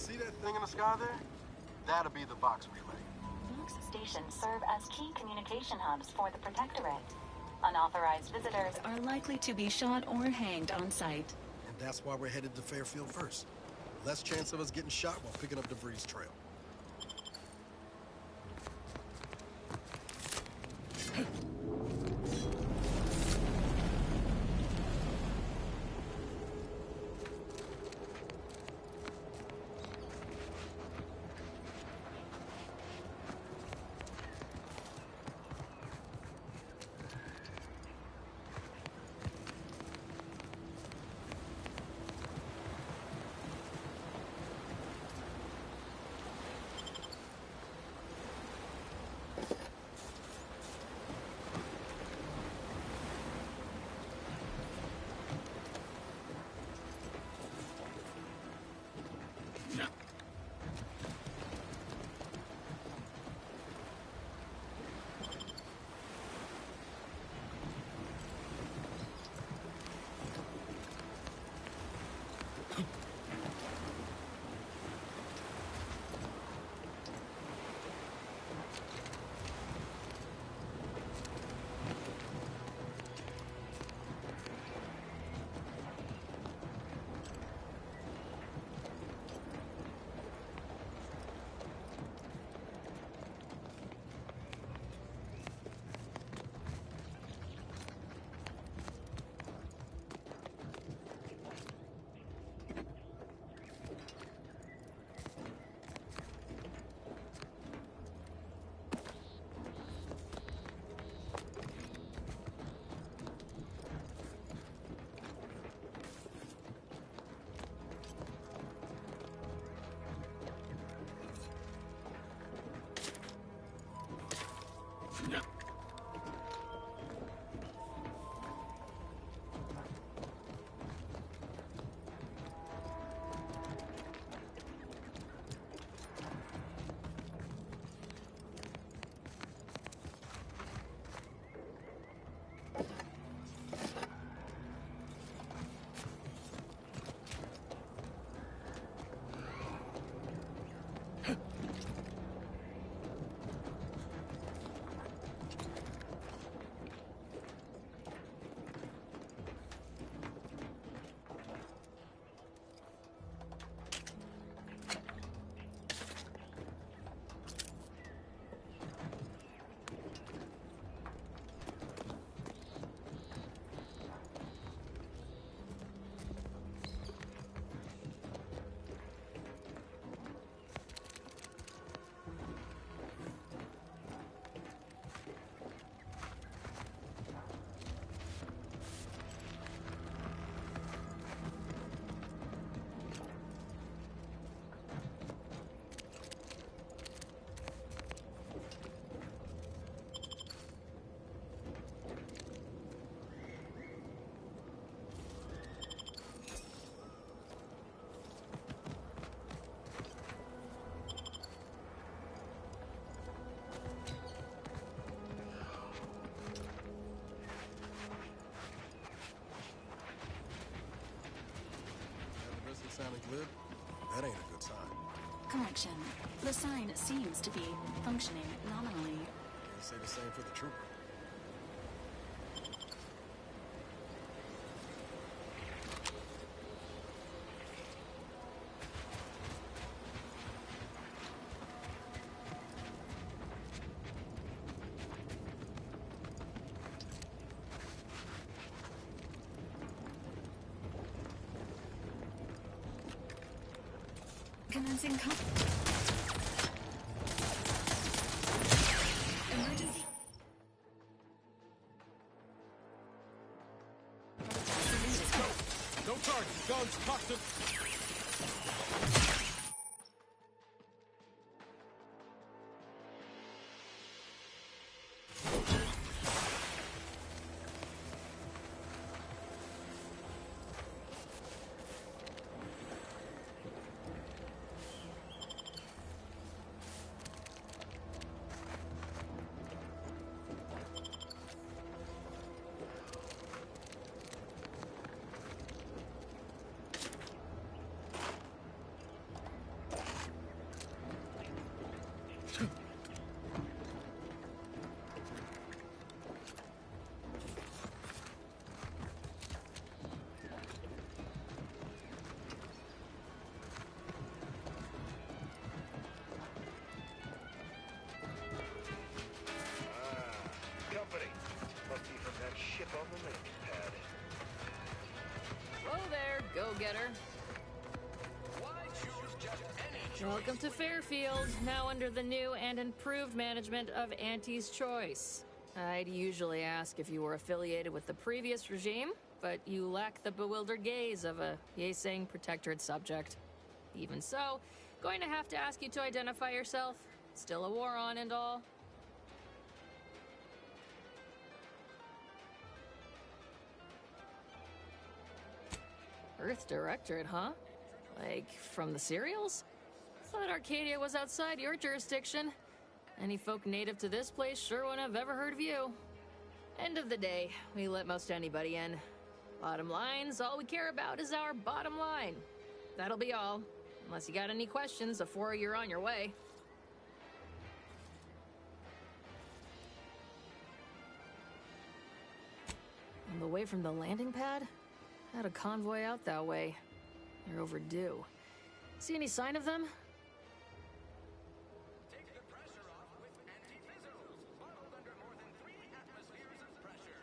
See that thing in the sky there? That'll be the Vox relay. Vox stations serve as key communication hubs for the Protectorate. Unauthorized visitors are likely to be shot or hanged on sight. And that's why we're headed to Fairfield first. Less chance of us getting shot while picking up debris trail. Sounding good? That ain't a good sign. Correction. The sign seems to be functioning nominally. Can't say the same for the trooper. Commencing emergency. No target. Guns cocked up. go-getter. Welcome to Fairfield, now under the new and improved management of Auntie's Choice. I'd usually ask if you were affiliated with the previous regime, but you lack the bewildered gaze of a Yeseng protectorate subject. Even so, going to have to ask you to identify yourself. Still a war on and all. Earth Directorate, huh? Like, from the serials? Thought Arcadia was outside your jurisdiction. Any folk native to this place sure wouldn't have ever heard of you. End of the day, we let most anybody in. Bottom line's all we care about is our bottom line. That'll be all. Unless you got any questions before you're on your way. On the way from the landing pad? Had a convoy out that way. They're overdue. See any sign of them? Take the pressure off with anti-fizzles, bottled under more than 3 atmospheres of pressure.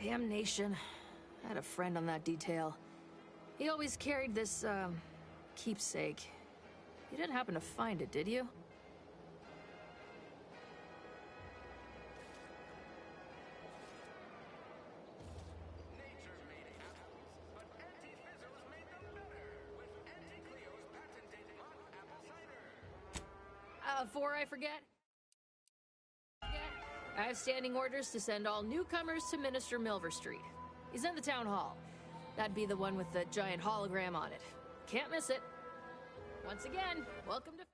Damnation. I had a friend on that detail. He always carried this, keepsake. You didn't happen to find it, did you? Nature made apples, but anti-fizzles made them better with Anti-Cleo's patented mock apple cider. Before I forget, I have standing orders to send all newcomers to Minister Milver Street. He's in the town hall. That'd be the one with the giant hologram on it. Can't miss it. Once again, welcome to...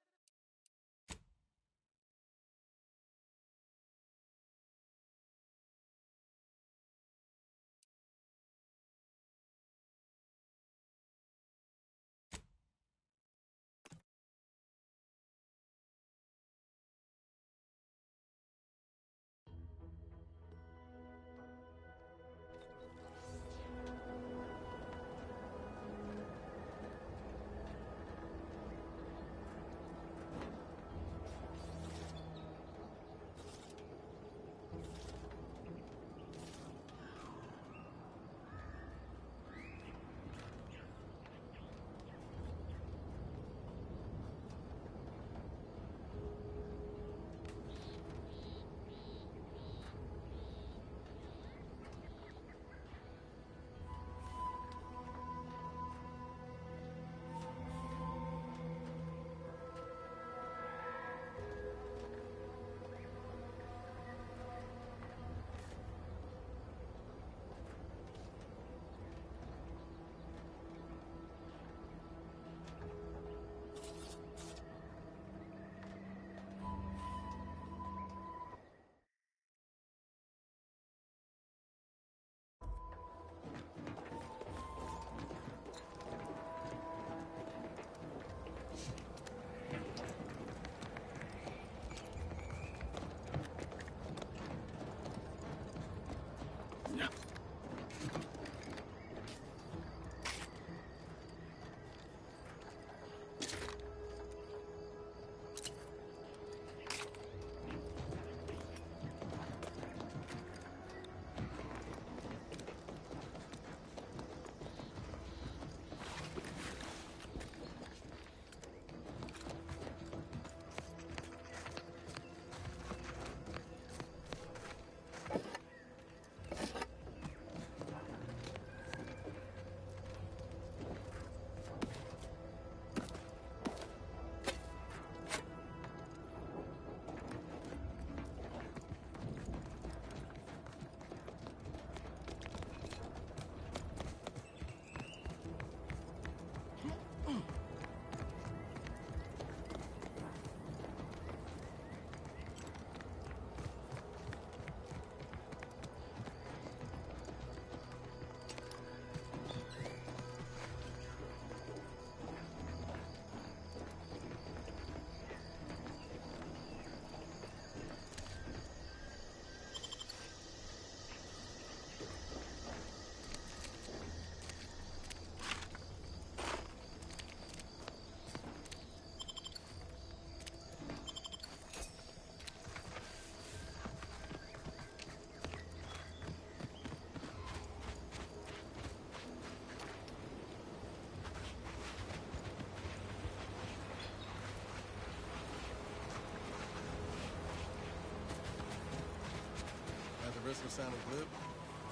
Missile sounded good.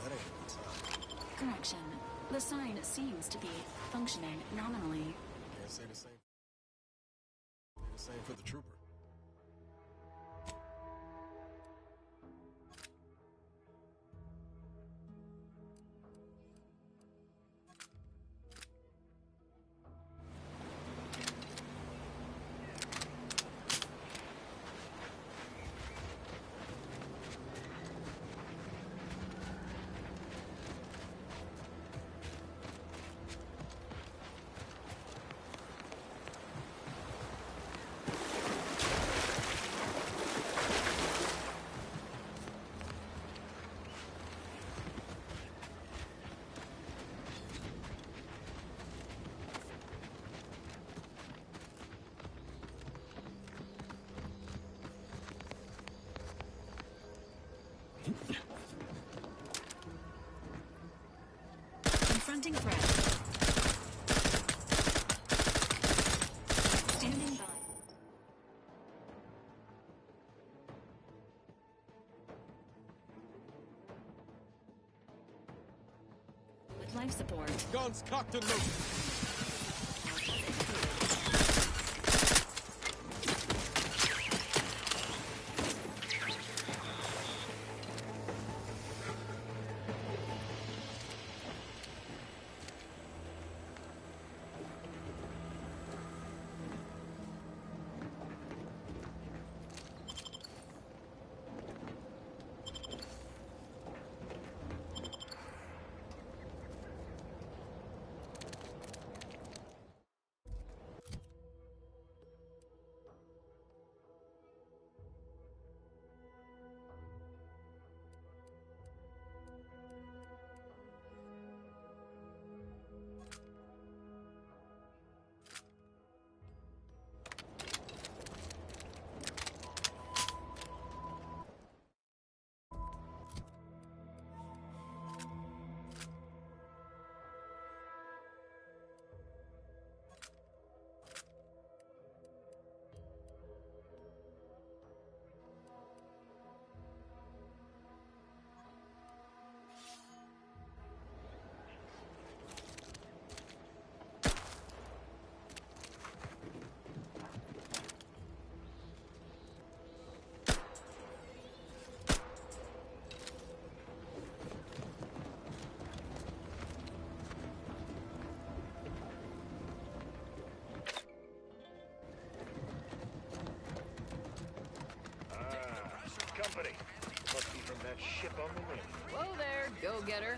That ain't a good sign. Correction. The sign seems to be functioning nominally. Can't say the same. The same for the trooper. Confronting threat. Standing by. With life support. Guns cocked and loaded. Company. Must be from that ship on the rim. Whoa there, go-getter.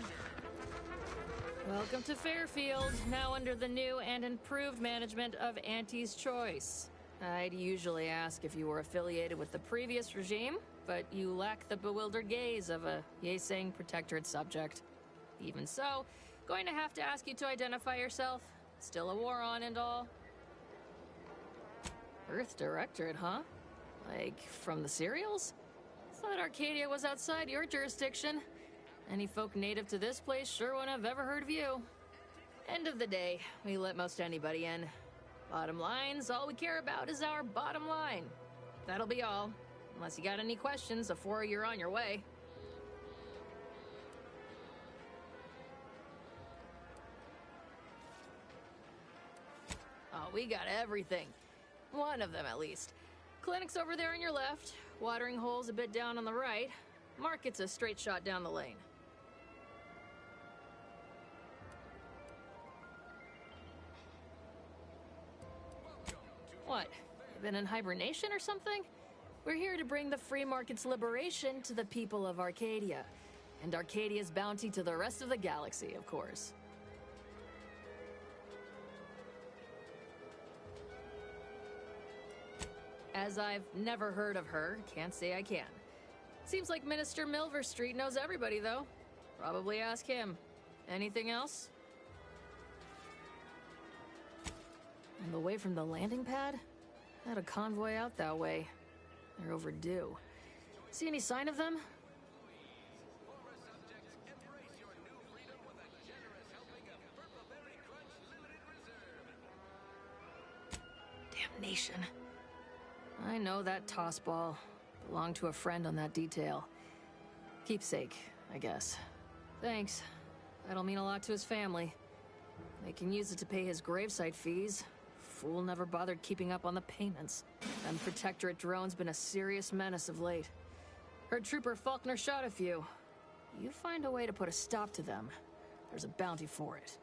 Welcome to Fairfield, now under the new and improved management of Auntie's Choice. I'd usually ask if you were affiliated with the previous regime, but you lack the bewildered gaze of a Yeseng Protectorate subject. Even so, going to have to ask you to identify yourself. Still a war on and all. Earth Directorate, huh? Like, from the serials? Thought Arcadia was outside your jurisdiction. Any folk native to this place sure wouldn't have ever heard of you. End of the day, we let most anybody in. Bottom line's all we care about is our bottom line. That'll be all. Unless you got any questions before you're on your way. Oh, we got everything. One of them, at least. Clinic's over there on your left. Watering hole's a bit down on the right. Market's a straight shot down the lane. What? You been in hibernation or something? We're here to bring the free market's liberation to the people of Arcadia. And Arcadia's bounty to the rest of the galaxy, of course. As I've never heard of her, can't say I can. Seems like Minister Milver Street knows everybody, though. Probably ask him. Anything else? On the way from the landing pad? Had a convoy out that way. They're overdue. See any sign of them? Former subjects, embrace your new freedom with a generous helping of Purple Berry Crunch Limited Reserve. Damnation. I know that toss ball. Belonged to a friend on that detail. Keepsake, I guess. Thanks. That'll mean a lot to his family. They can use it to pay his gravesite fees. Fool never bothered keeping up on the payments. Them Protectorate drones been a serious menace of late. Heard Trooper Faulkner shot a few. You find a way to put a stop to them, there's a bounty for it.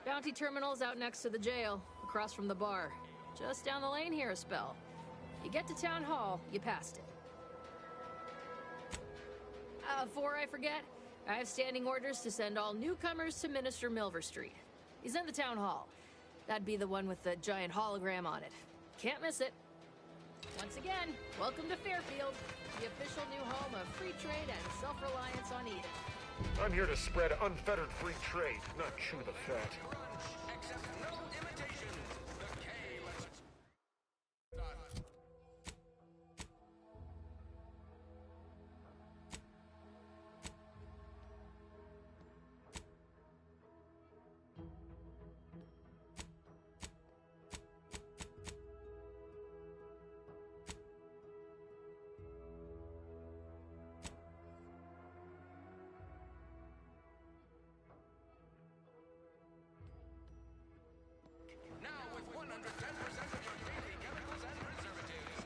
Bounty terminal's out next to the jail, across from the bar. Just down the lane here a spell. You get to Town Hall, you passed it. Before I forget, I have standing orders to send all newcomers to Minister Milver Street. He's in the Town Hall. That'd be the one with the giant hologram on it. Can't miss it. Once again, welcome to Fairfield, the official new home of free trade and self-reliance on Eden. I'm here to spread unfettered free trade, not chew the fat. Accept no imitations. The K lets now with 110% of your daily chemicals and preservatives.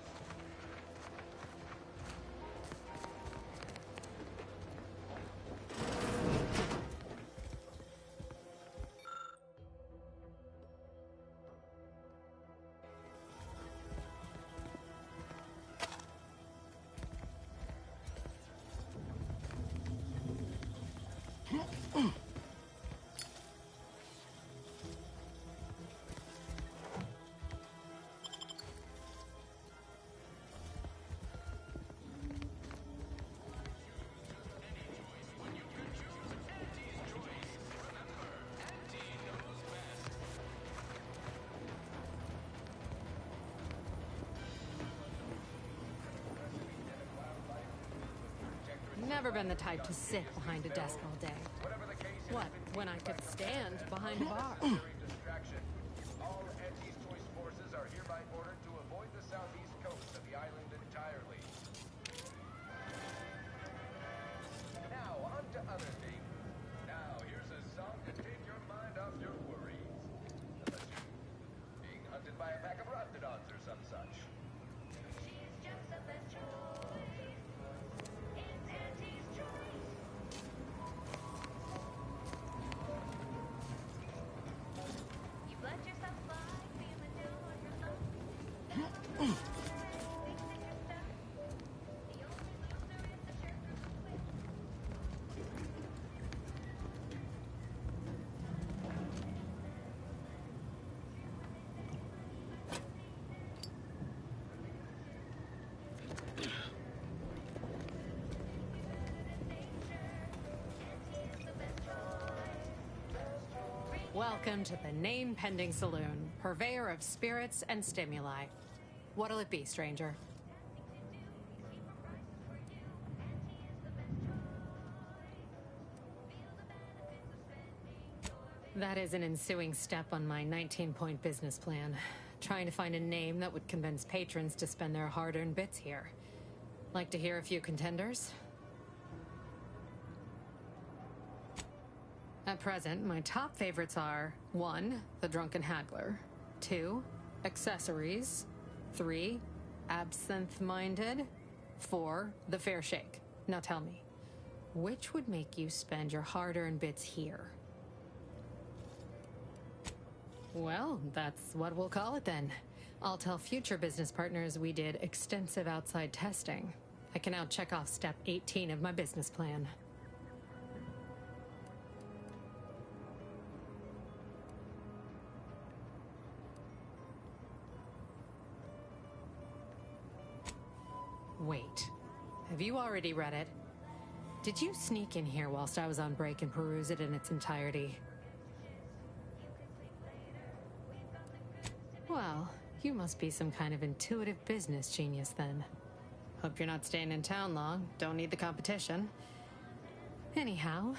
Never been the type to sit behind a desk all day. What, when I could stand behind a bar? Distraction. All Auntie's Choice forces are hereby ordered to avoid the southeast coast of the island entirely. Now, on to other things. Now, here's a song to take your mind off your worries. Unless you're being hunted by a pack of raptidons or some such. She's just the best choice. It's Auntie's choice. You've let yourself slide, feeling down on your luck. Thinks that you're stuck. The only loser is the shirker who quits. Welcome to the Name Pending Saloon, purveyor of spirits and stimuli. What'll it be, stranger? That is an ensuing step on my 19-point business plan. Trying to find a name that would convince patrons to spend their hard-earned bits here. Like to hear a few contenders? At present, my top favorites are 1. The Drunken Haggler, 2. Accessories, 3. Absinthe-Minded, 4. The Fair Shake. Now tell me, which would make you spend your hard-earned bits here? Well, that's what we'll call it then. I'll tell future business partners we did extensive outside testing. I can now check off step 18 of my business plan. Wait, have you already read it? Did you sneak in here whilst I was on break and peruse it in its entirety? Well, you must be some kind of intuitive business genius then. Hope you're not staying in town long. Don't need the competition. Anyhow.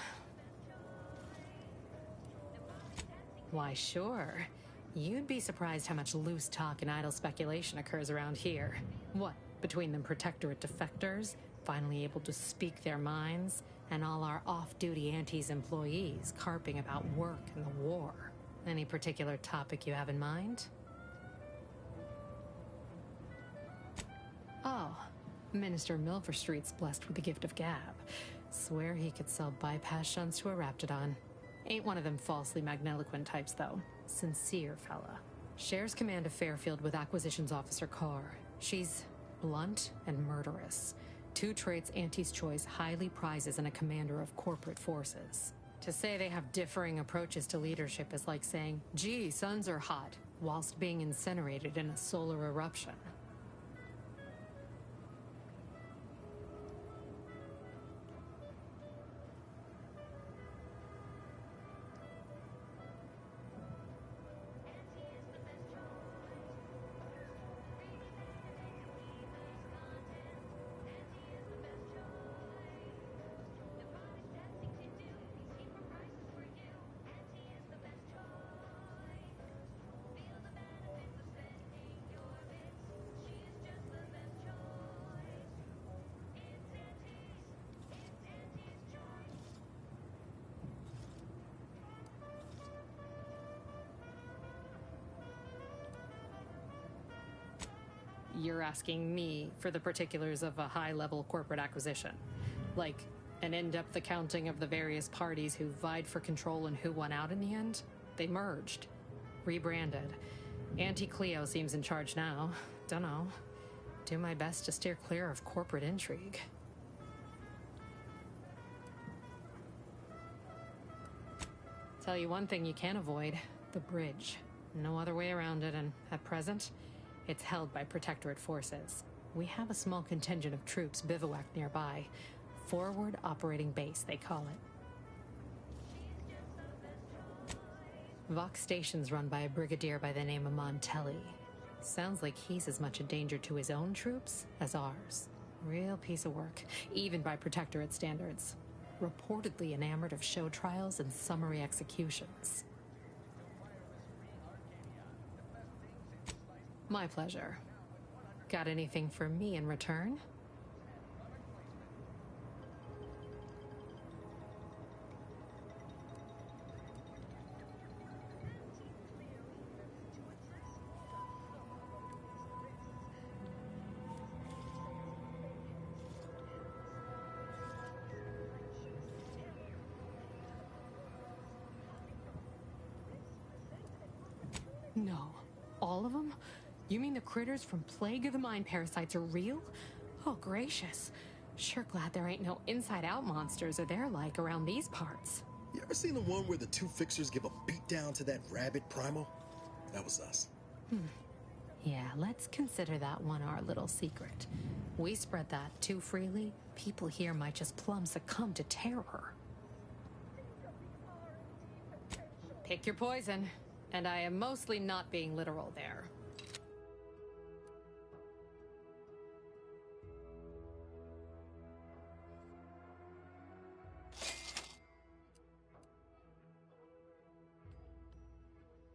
Why, sure. You'd be surprised how much loose talk and idle speculation occurs around here. What, between them Protectorate defectors, finally able to speak their minds, and all our off-duty Antes employees carping about work and the war. Any particular topic you have in mind? Oh, Minister Milverstreet's blessed with the gift of gab. Swear he could sell bypass shunts to a Raptidon. Ain't one of them falsely magniloquent types, though. Sincere fella. Shares command of Fairfield with Acquisitions Officer Carr. She's blunt and murderous. Two traits Auntie's Choice highly prizes in a commander of corporate forces. To say they have differing approaches to leadership is like saying, gee, suns are hot, whilst being incinerated in a solar eruption. You're asking me for the particulars of a high-level corporate acquisition. Like, an in-depth accounting of the various parties who vied for control and who won out in the end? They merged. Rebranded. Auntie Cleo seems in charge now. Dunno. Do my best to steer clear of corporate intrigue. Tell you one thing you can't avoid. The bridge. No other way around it, and at present, it's held by Protectorate forces. We have a small contingent of troops bivouacked nearby. Forward Operating Base, they call it. Vox Station's run by a brigadier by the name of Montelli. Sounds like he's as much a danger to his own troops as ours. Real piece of work, even by Protectorate standards. Reportedly enamored of show trials and summary executions. My pleasure. Got anything for me in return? No. All of them? You mean the critters from Plague of the Mind parasites are real? Oh, gracious. Sure glad there ain't no inside-out monsters or their like around these parts. You ever seen the one where the two fixers give a beatdown to that rabid primal? That was us. Yeah, let's consider that one our little secret. We spread that too freely, people here might just plumb succumb to terror. Pick your poison. And I am mostly not being literal there.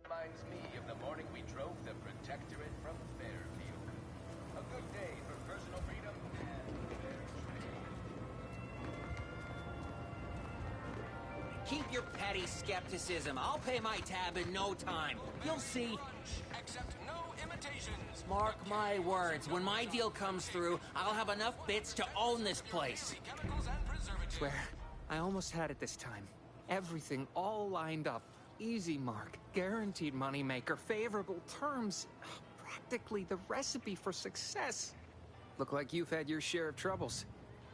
Reminds me of the morning we drove the Protectorate from Fairfield. A good day for personal freedom and fair trade. Keep your petty skepticism. I'll pay my tab in no time. You'll see. Accept no imitations. Mark my words. When my deal comes through, I'll have enough bits to own this place. Chemicals and preservatives. Swear, I almost had it this time. Everything all lined up. Easy mark, guaranteed moneymaker, favorable terms. Practically the recipe for success. Look like you've had your share of troubles.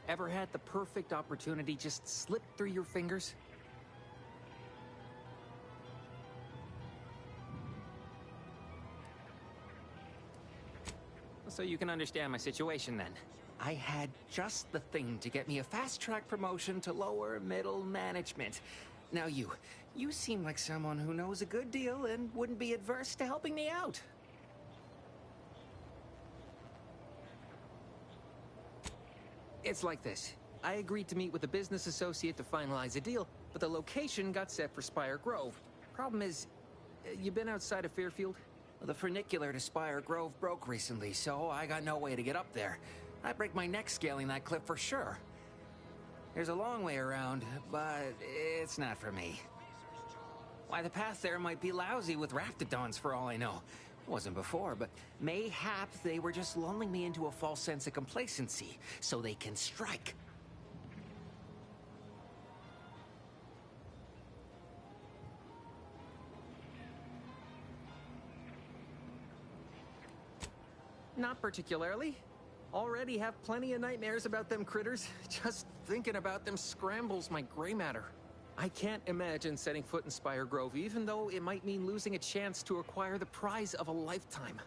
Ever had the perfect opportunity just slip through your fingers? So you can understand my situation then. I had just the thing to get me a fast-track promotion to lower middle management. Now you seem like someone who knows a good deal and wouldn't be adverse to helping me out. It's like this. I agreed to meet with a business associate to finalize a deal, but the location got set for Spire Grove. Problem is, You been outside of Fairfield? The funicular to Spire Grove broke recently, so I got no way to get up there. I'd break my neck scaling that cliff for sure. There's a long way around, but it's not for me. Why, the path there might be lousy with raptidons for all I know. It wasn't before, but mayhap they were just lulling me into a false sense of complacency so they can strike. Not particularly. Already have plenty of nightmares about them critters. Just thinking about them scrambles my gray matter. I can't imagine setting foot in Spire Grove, even though it might mean losing a chance to acquire the prize of a lifetime.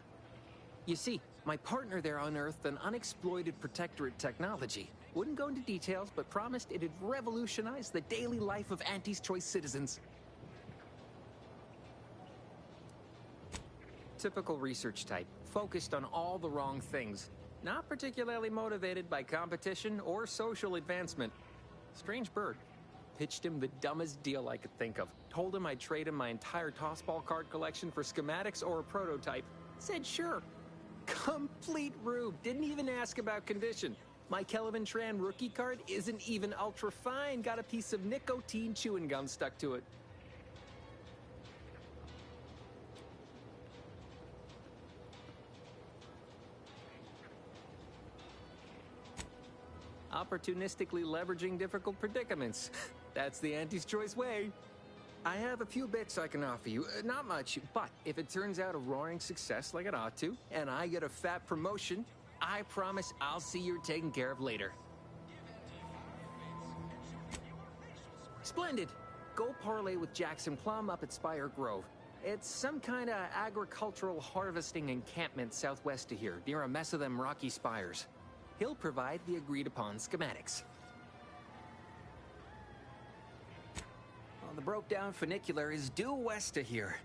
You see, my partner there unearthed an unexploited protectorate technology. Wouldn't go into details, but promised it'd revolutionize the daily life of Auntie's Choice citizens. Typical research type, focused on all the wrong things. Not particularly motivated by competition or social advancement. Strange bird. Pitched him the dumbest deal I could think of. Told him I'd trade him my entire tossball card collection for schematics or a prototype. Said sure. Complete rube. Didn't even ask about condition. My Kelvin Tran rookie card isn't even ultra fine. Got a piece of nicotine chewing gum stuck to it. Opportunistically leveraging difficult predicaments. That's the Auntie's Choice way. I have a few bits I can offer you. Not much, but if it turns out a roaring success like it ought to, and I get a fat promotion, I promise I'll see you're taken care of later. Splendid. Go parlay with Jackson Plum up at Spire Grove. It's some kind of agricultural harvesting encampment southwest of here, near a mess of them rocky spires. He'll provide the agreed-upon schematics. Well, the broke-down funicular is due west of here.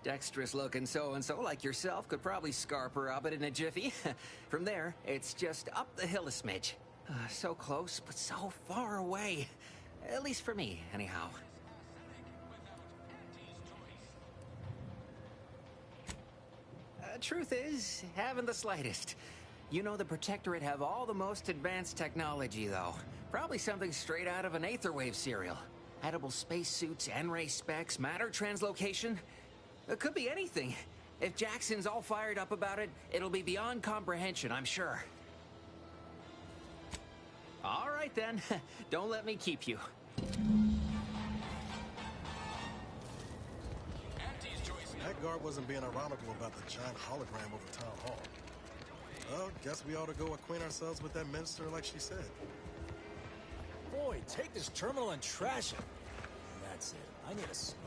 Dexterous-looking so-and-so like yourself could probably scarp her up it in a jiffy. From there, it's just up the hill a smidge. So close, but so far away. At least for me, anyhow. Truth is, haven't the slightest. You know the Protectorate have all the most advanced technology, though. Probably something straight out of an Aetherwave serial. Edible spacesuits, N-ray specs, matter translocation. It could be anything. If Jackson's all fired up about it, it'll be beyond comprehension, I'm sure. All right, then. Don't let me keep you. That guard wasn't being ironical about the giant hologram over Town Hall. Well, guess we ought to go acquaint ourselves with that minister like she said. Boy, take this terminal and trash it. That's it. I need a smoke.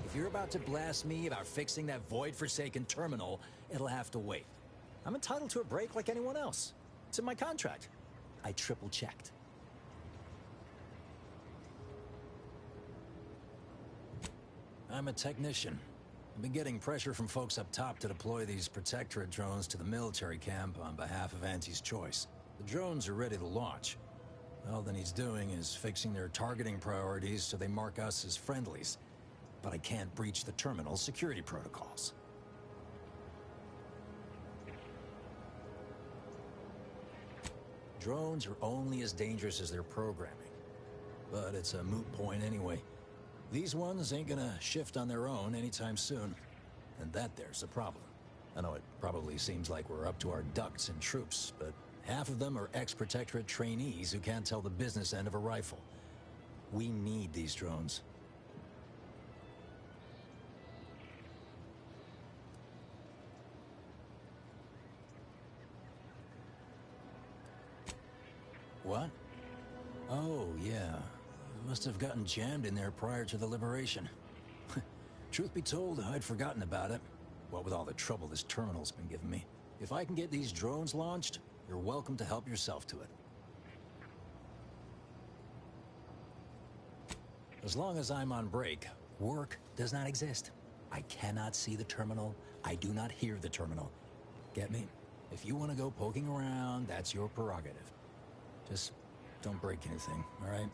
If you're about to blast me about fixing that void-forsaken terminal, it'll have to wait. I'm entitled to a break like anyone else. It's in my contract. I triple-checked. I'm a technician. I've been getting pressure from folks up top to deploy these Protectorate drones to the military camp on behalf of Auntie's Choice. The drones are ready to launch. All that he's doing is fixing their targeting priorities so they mark us as friendlies. But I can't breach the terminal's security protocols. Drones are only as dangerous as their programming. But it's a moot point anyway. These ones ain't gonna shift on their own anytime soon. And that there's the problem. I know it probably seems like we're up to our ducks in troops, but half of them are ex-Protectorate trainees who can't tell the business end of a rifle. We need these drones. What? Oh, yeah. Must have gotten jammed in there prior to the liberation. Truth be told, I'd forgotten about it. What with all the trouble this terminal's been giving me. If I can get these drones launched, you're welcome to help yourself to it. As long as I'm on break, work does not exist. I cannot see the terminal. I do not hear the terminal. Get me? If you want to go poking around, that's your prerogative. Just don't break anything, all right?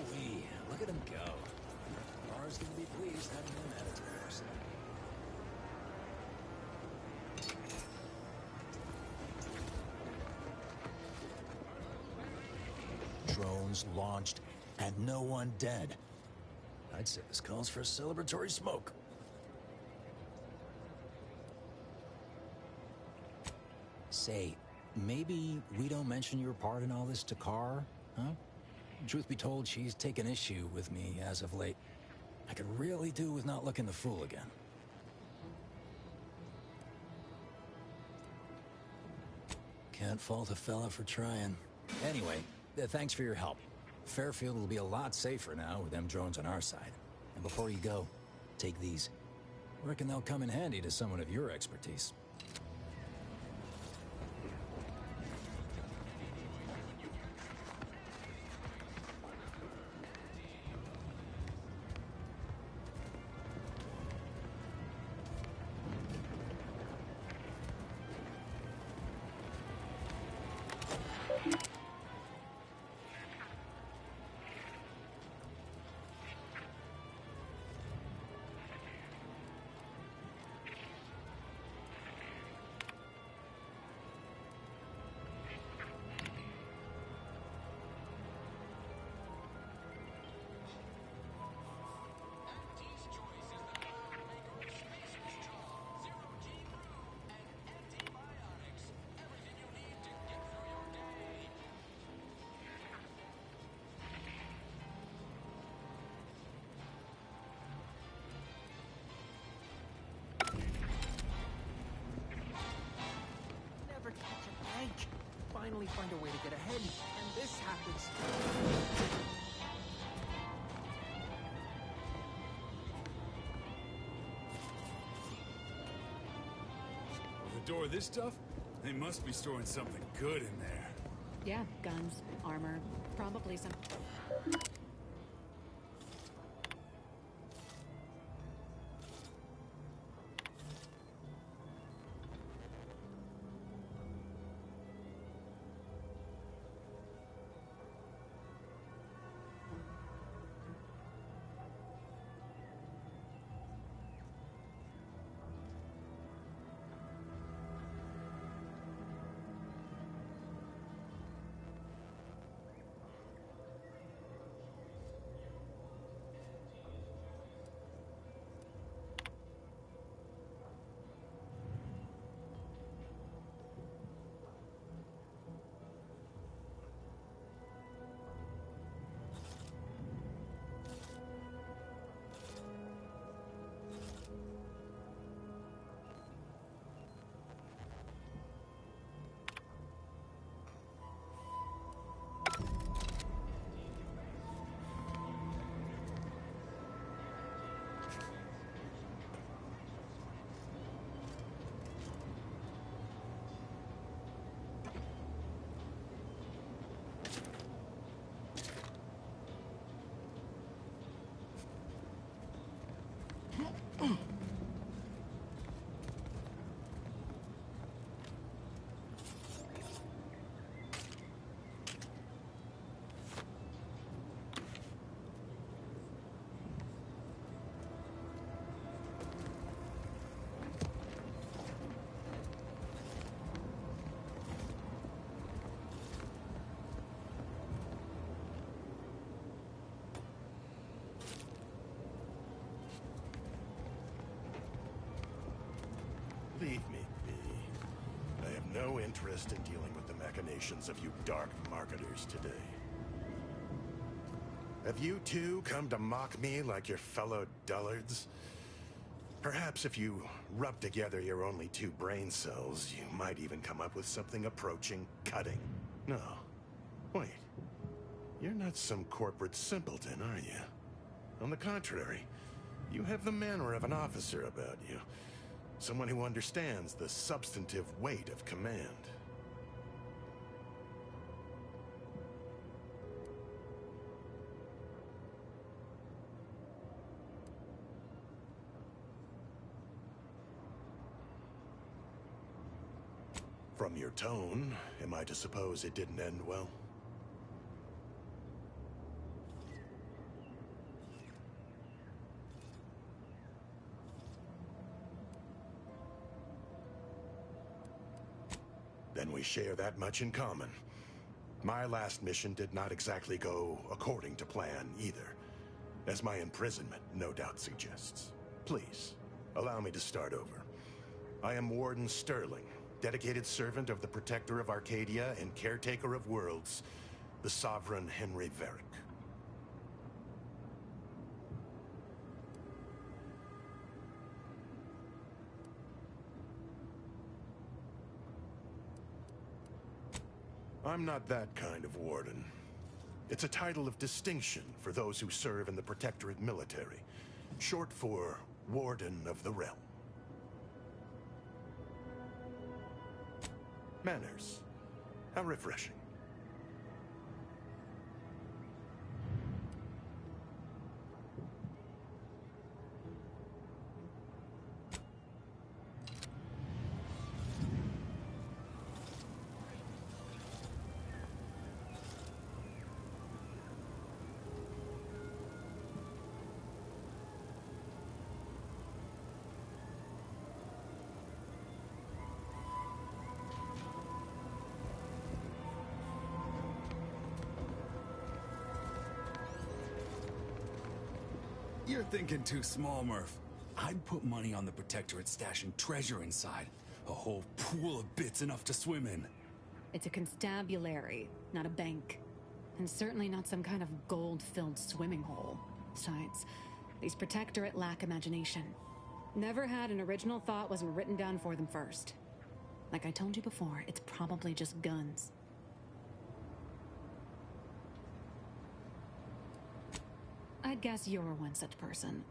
Wowee, look at him go. Mars gonna be pleased having him added to the arsenal. Drones launched and no one dead. I'd say this calls for a celebratory smoke. Say, maybe we don't mention your part in all this to Carr, huh? Truth be told, she's taken issue with me as of late. I could really do with not looking the fool again. Can't fault a fella for trying. Anyway, thanks for your help. Fairfield will be a lot safer now with them drones on our side. And before you go, take these. Reckon they'll come in handy to someone of your expertise. Never catch a break. Finally find a way to get ahead, and this happens. With the door this tough? They must be storing something good in there. Yeah, guns, armor, probably some... interest in dealing with the machinations of you dark marketers today. Have you two come to mock me like your fellow dullards? Perhaps if you rub together your only 2 brain cells, you might even come up with something approaching cutting. No. Wait. You're not some corporate simpleton, are you? On the contrary, you have the manner of an officer about you. Someone who understands the substantive weight of command. From your tone, am I to suppose it didn't end well? Then we share that much in common. My last mission did not exactly go according to plan either, as my imprisonment no doubt suggests. Please, allow me to start over. I am Warden Sterling, dedicated servant of the Protector of Arcadia and caretaker of worlds, the Sovereign Henry Varick. I'm not that kind of warden. It's a title of distinction for those who serve in the Protectorate military, short for Warden of the Realm. Manners. How refreshing. You're thinking too small, Murph. I'd put money on the Protectorate stashing treasure inside. A whole pool of bits enough to swim in. It's a constabulary, not a bank. And certainly not some kind of gold-filled swimming hole. Besides, these Protectorate lack imagination. Never had an original thought wasn't written down for them first. Like I told you before, it's probably just guns. I'd guess you're one such person.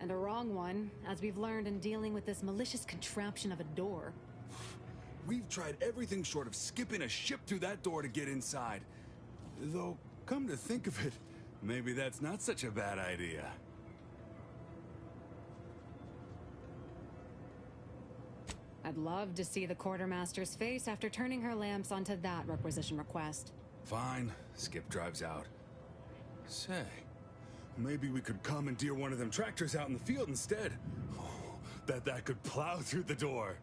And a wrong one, as we've learned in dealing with this malicious contraption of a door. We've tried everything short of skipping a ship through that door to get inside. Though, come to think of it, maybe that's not such a bad idea. I'd love to see the quartermaster's face after turning her lamps onto that requisition request. Fine. Skip drives out. Say, maybe we could commandeer one of them tractors out in the field instead. Oh, that could plow through the door.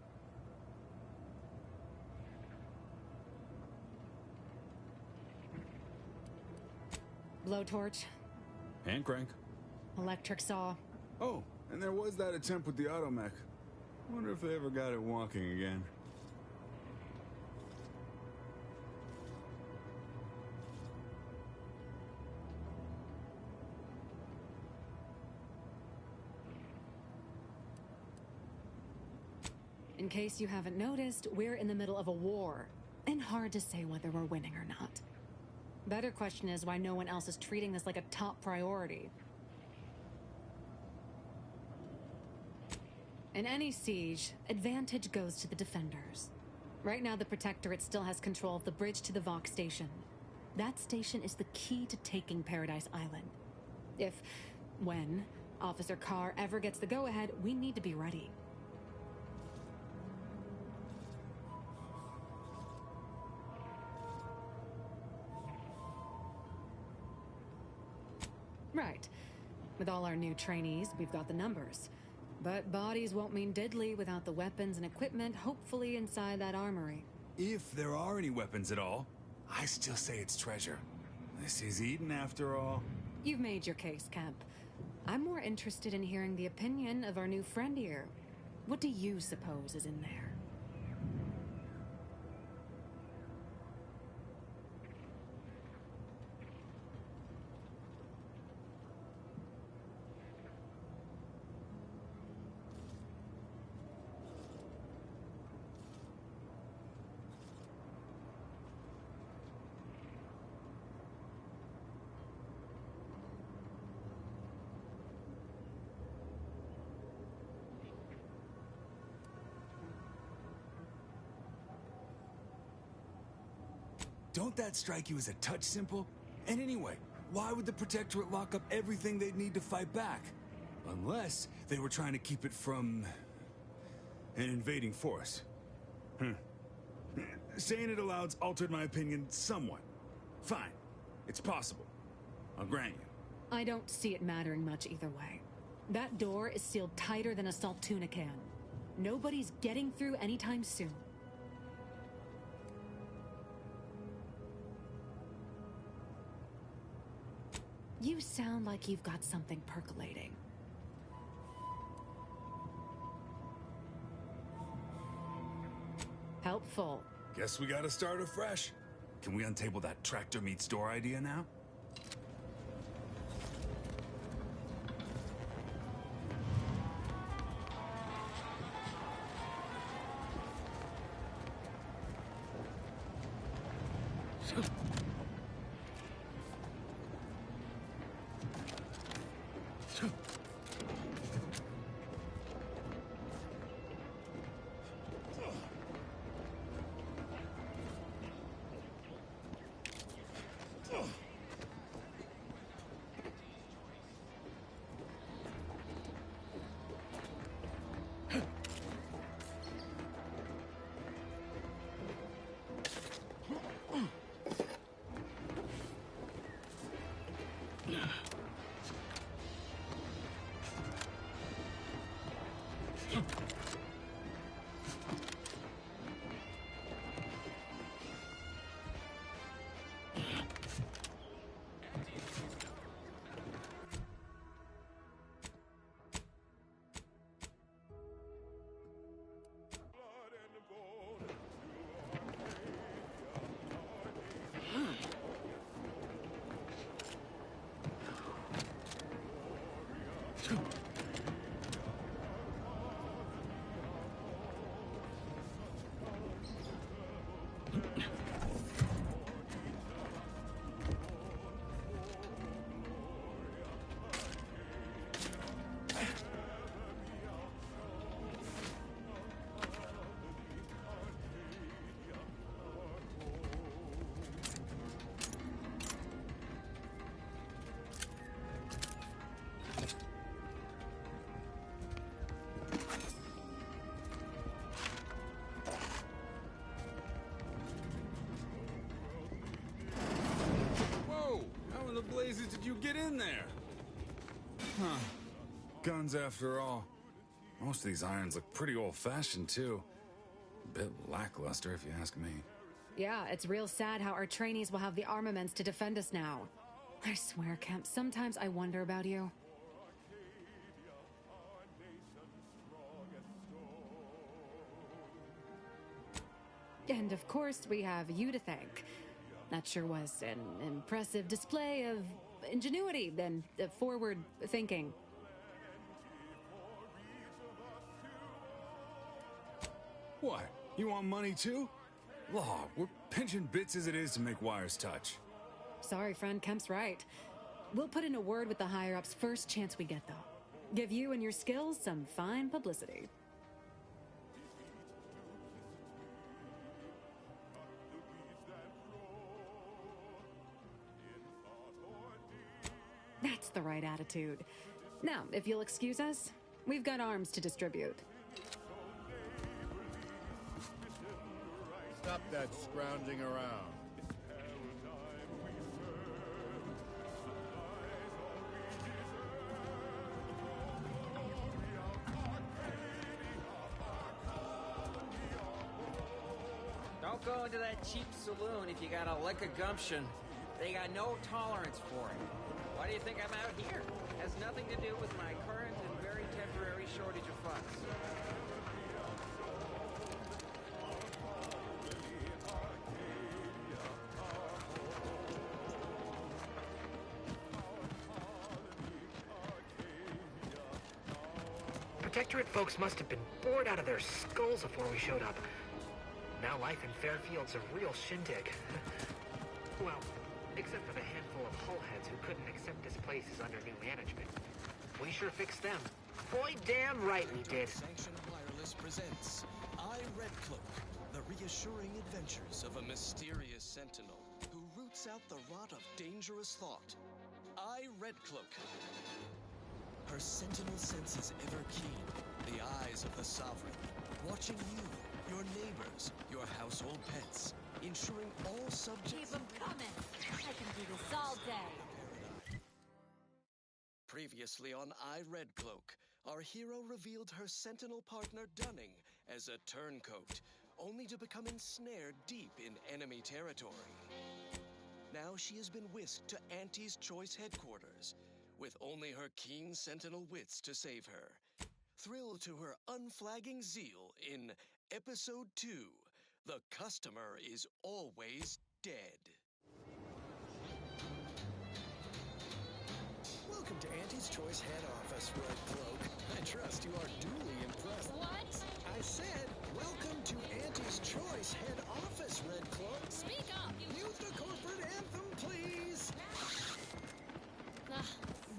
Blowtorch. Hand crank. Electric saw. Oh, and there was that attempt with the automech. Wonder if they ever got it walking again. In case you haven't noticed, we're in the middle of a war. And hard to say whether we're winning or not. Better question is why no one else is treating this like a top priority. In any siege, advantage goes to the defenders. Right now, the Protectorate still has control of the bridge to the Vox station. That station is the key to taking Paradise Island. When, Officer Carr ever gets the go-ahead, we need to be ready. Right. With all our new trainees, we've got the numbers. But bodies won't mean diddly without the weapons and equipment hopefully inside that armory. If there are any weapons at all, I still say it's treasure. This is Eden after all. You've made your case, Kemp. I'm more interested in hearing the opinion of our new friend here. What do you suppose is in there? Don't that strike you as a touch simple? And anyway, why would the Protectorate lock up everything they'd need to fight back? Unless they were trying to keep it from an invading force. Saying it aloud's altered my opinion somewhat. Fine. It's possible. I'll grant you. I don't see it mattering much either way. That door is sealed tighter than a salt tuna can. Nobody's getting through anytime soon. You sound like you've got something percolating. Helpful. Guess we gotta start afresh. Can we untable that tractor meets door idea now? Blazes did you get in there? Huh. Guns after all. Most of these irons look pretty old-fashioned, too. A bit lackluster, if you ask me. Yeah, it's real sad how our trainees will have the armaments to defend us now. I swear, Kemp, sometimes I wonder about you. And of course, we have you to thank. That sure was an impressive display of ingenuity and forward thinking. What? You want money too? Law, we're pinching bits as it is to make wires touch. Sorry, friend, Kemp's right. We'll put in a word with the higher-ups first chance we get, though. Give you and your skills some fine publicity. That's the right attitude. Now, if you'll excuse us, we've got arms to distribute. Stop that scrounging around. Don't go into that cheap saloon if you got a lick of gumption. They got no tolerance for it. Why do you think I'm out here? Has nothing to do with my current and very temporary shortage of funds. Protectorate folks must have been bored out of their skulls before we showed up. Now life in Fairfield's a real shindig. Well, except for the handful of hull heads who couldn't accept this place is under new management. We sure fixed them. Boy, damn right we did. Sanction Wireless presents I, Red Cloak, the reassuring adventures of a mysterious sentinel who roots out the rot of dangerous thought. I, Red Cloak. Her sentinel senses ever keen, the eyes of the sovereign, watching you, your neighbors, your household pets, ensuring all subjects... Keep them coming. I can do this all day. Previously on I, Red Cloak, our hero revealed her sentinel partner Dunning as a turncoat, only to become ensnared deep in enemy territory. Now she has been whisked to Auntie's Choice headquarters, with only her keen sentinel wits to save her. Thrilled to her unflagging zeal in Episode 2, The Customer is Always Dead. Welcome to Auntie's Choice head office, Red Cloak. I trust you are duly impressed. What? I said, welcome to Auntie's Choice head office, Red Cloak. Speak up, you... Mute the corporate anthem, please.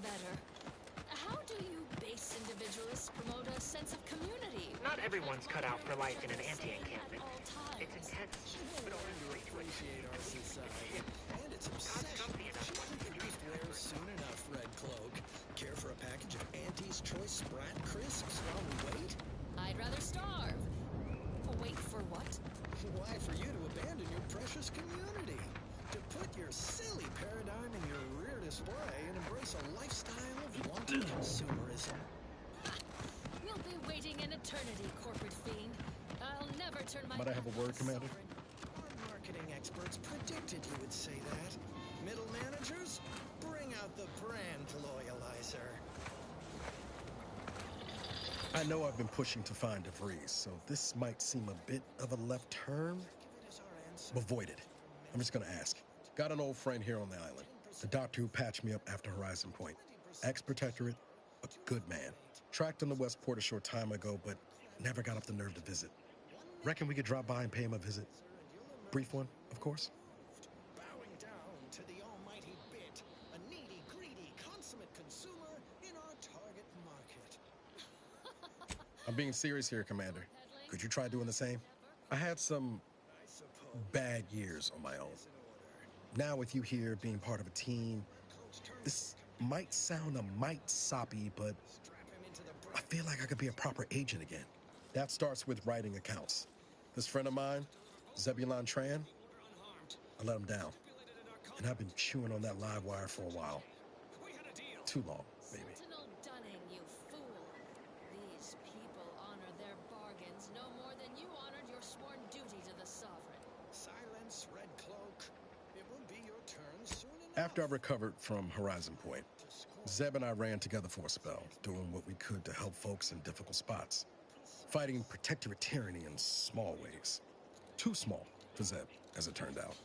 Better. How do you base individualists promote a sense of community? Not everyone's cut out for life in an anti-encampment. It's intense, but You appreciate our society and its obsession. There soon enough, Red Cloak. Care for a package of Auntie's Choice Sprat Crisps while we wait? I'd rather starve. Wait for what? Why, for you to abandon your precious community. To put your silly paradigm in your rear display and embrace a lifestyle of wanton consumerism. We'll be waiting an eternity, corporate fiend. I'll never turn my Might I have a word, Commander? Our marketing experts predicted you would say that. Middle managers, bring out the brand loyalizer. I know I've been pushing to find DeVries, so this might seem a bit of a left turn. Avoid it. I'm just gonna ask. Got an old friend here on the island. The doctor who patched me up after Horizon Point. Ex-Protectorate, a good man. Tracked on the Westport a short time ago, but never got up the nerve to visit. Reckon we could drop by and pay him a visit? Brief one, of course. Bowing down to the almighty bit, a needy, greedy, consummate consumer in our target market. I'm being serious here, Commander. Could you try doing the same? I had some bad years on my own. Now with you here being part of a team, this might sound a mite soppy, but I feel like I could be a proper agent again. That starts with writing accounts. This friend of mine, Zebulon Tran, I let him down. And I've been chewing on that live wire for a while. Too long, maybe. Sentinel Dunning, you fool. These people honor their bargains no more than you honored your sworn duty to the sovereign. Silence, Red Cloak. It will be your turn soon enough. After I recovered from Horizon Point, Zeb and I ran together for a spell, doing what we could to help folks in difficult spots. Fighting Protectorate tyranny in small ways. Too small for Zeb, as it turned out.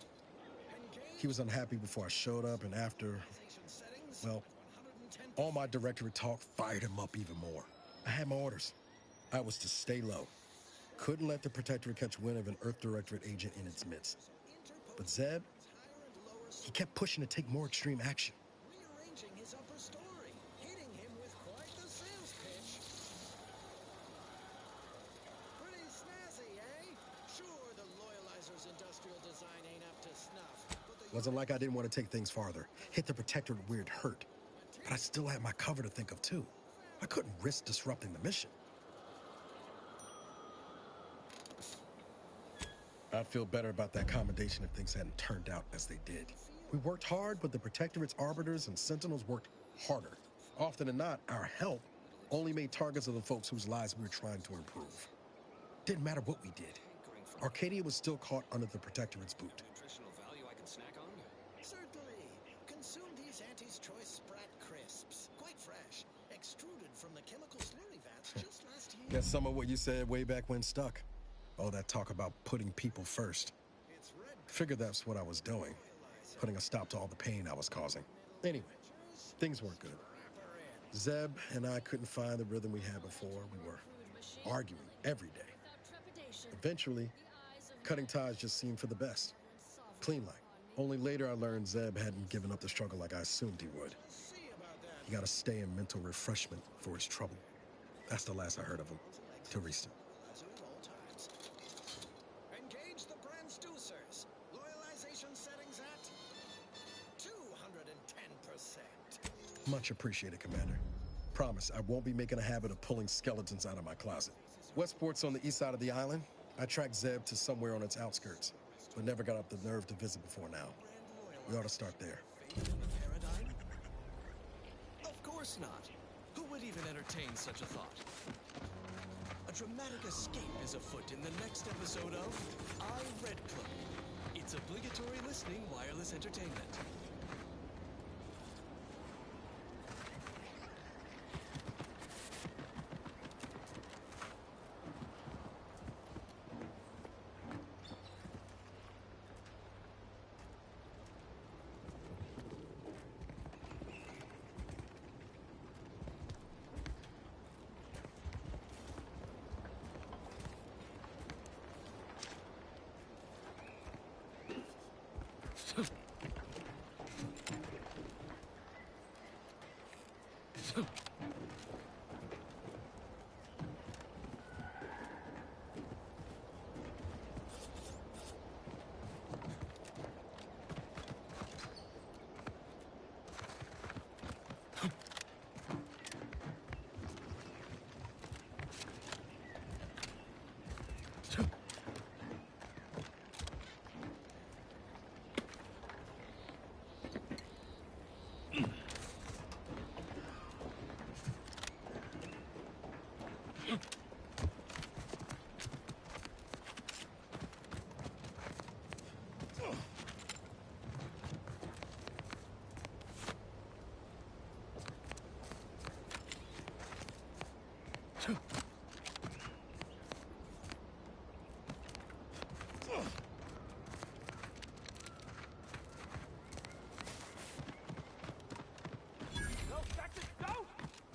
He was unhappy before I showed up, and after, well, all my Directorate talk fired him up even more. I had my orders. I was to stay low. Couldn't let the Protectorate catch wind of an Earth Directorate agent in its midst. But Zeb, he kept pushing to take more extreme action. Rearranging his upper story, hitting him with quite the sales pitch. Pretty snazzy, eh? Sure, the Loyalizer's industrial design ain't up to snuff, but the... Wasn't like I didn't want to take things farther. Hit the Protectorate where it hurt. But I still had my cover to think of, too. I couldn't risk disrupting the mission. I'd feel better about that commendation if things hadn't turned out as they did. We worked hard, but the Protectorate's arbiters and sentinels worked harder. Often than not, our help only made targets of the folks whose lives we were trying to improve. Didn't matter what we did. Arcadia was still caught under the Protectorate's boot. Nutritional value I can snack on? Certainly. Consume these Auntie's Choice Sprat Guess some of what you said way back when stuck. All that talk about putting people first. Figured that's what I was doing. Putting a stop to all the pain I was causing. Anyway, things weren't good. Zeb and I couldn't find the rhythm we had before. We were arguing every day. Eventually, cutting ties just seemed for the best. Clean like. Only later I learned Zeb hadn't given up the struggle like I assumed he would. He got to stay in mental refreshment for his trouble. That's the last I heard of him. Till recent. Engage the transducers. Loyalization settings at 210%. Much appreciated, Commander. Promise, I won't be making a habit of pulling skeletons out of my closet. Westport's on the east side of the island. I tracked Zeb to somewhere on its outskirts, but never got up the nerve to visit before now. We ought to start there. Paradigm? Of course not. Who would even entertain such a thought? A dramatic escape is afoot in the next episode of I Red Cloak. It's obligatory listening wireless entertainment.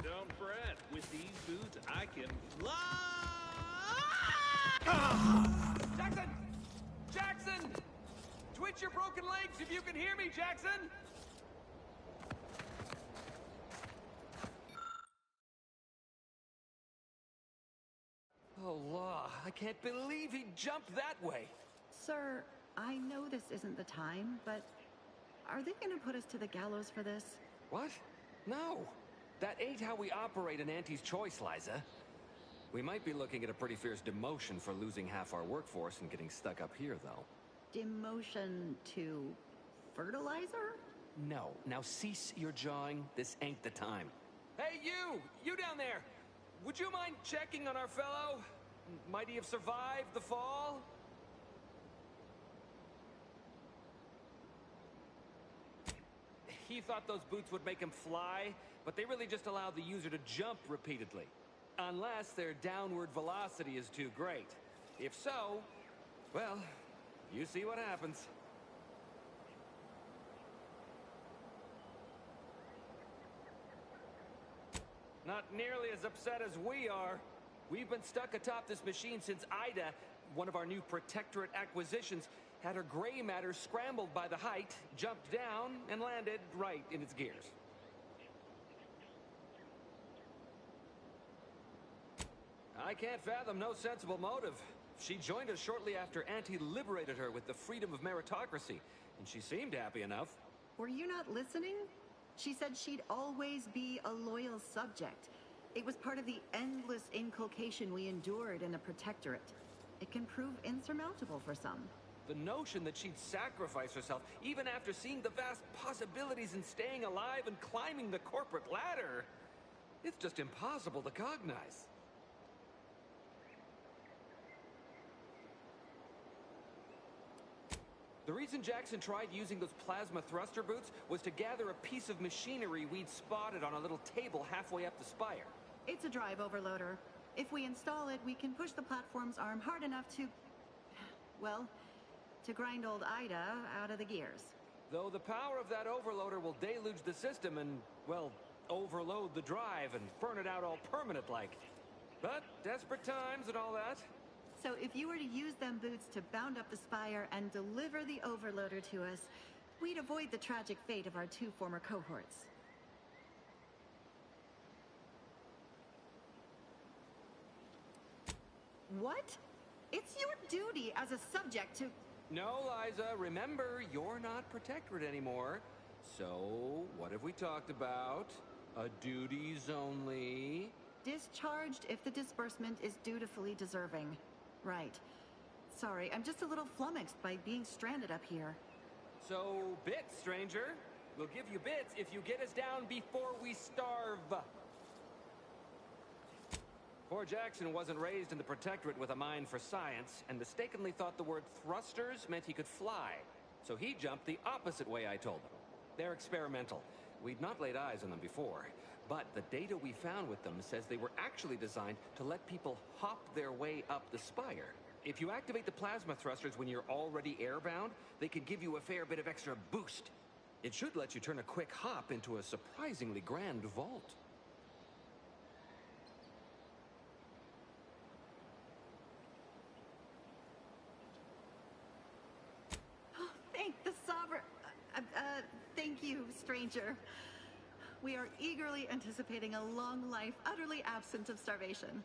Don't fret. With these boots, I can fly. Jackson! Jackson! Twitch your broken legs if you can hear me, Jackson! Oh, law. I can't believe he jumped that way. Sir, I know this isn't the time, but are they gonna put us to the gallows for this? What? No. That ain't how we operate in Auntie's Choice, Liza. We might be looking at a pretty fierce demotion for losing half our workforce and getting stuck up here, though. Demotion to fertilizer? No. Now cease your jawing. This ain't the time. Hey, you! You down there! Would you mind checking on our fellow? Might he have survived the fall? He thought those boots would make him fly, but they really just allow the user to jump repeatedly. Unless their downward velocity is too great. If so, well, you see what happens. Not nearly as upset as we are. We've been stuck atop this machine since Ida, one of our new Protectorate acquisitions, had her gray matter scrambled by the height, jumped down, and landed right in its gears. I can't fathom no sensible motive. She joined us shortly after Auntie liberated her with the freedom of meritocracy, and she seemed happy enough. Were you not listening? She said she'd always be a loyal subject. It was part of the endless inculcation we endured in the Protectorate. It can prove insurmountable for some. The notion that she'd sacrifice herself, even after seeing the vast possibilities in staying alive and climbing the corporate ladder, it's just impossible to cognize. The reason Jackson tried using those plasma thruster boots was to gather a piece of machinery we'd spotted on a little table halfway up the spire. It's a drive overloader. If we install it, we can push the platform's arm hard enough to... well, to grind old Ida out of the gears. Though the power of that overloader will deluge the system and, well, overload the drive and burn it out all permanent-like. But desperate times and all that. So if you were to use them boots to bound up the spire and deliver the overloader to us, we'd avoid the tragic fate of our 2 former cohorts. What? It's your duty as a subject to... No, Liza, remember, you're not Protectorate anymore. So, what have we talked about? A duties only. Discharged if the disbursement is dutifully deserving. Right. Sorry, I'm just a little flummoxed by being stranded up here. So, bits, stranger. We'll give you bits if you get us down before we starve. Poor Jackson wasn't raised in the Protectorate with a mind for science, and mistakenly thought the word thrusters meant he could fly. So he jumped the opposite way I told him. They're experimental. We'd not laid eyes on them before, but the data we found with them says they were actually designed to let people hop their way up the spire. If you activate the plasma thrusters when you're already airbound, they could give you a fair bit of extra boost. It should let you turn a quick hop into a surprisingly grand vault. Thank the Sovereign... thank you, stranger. We are eagerly anticipating a long life, utterly absent of starvation.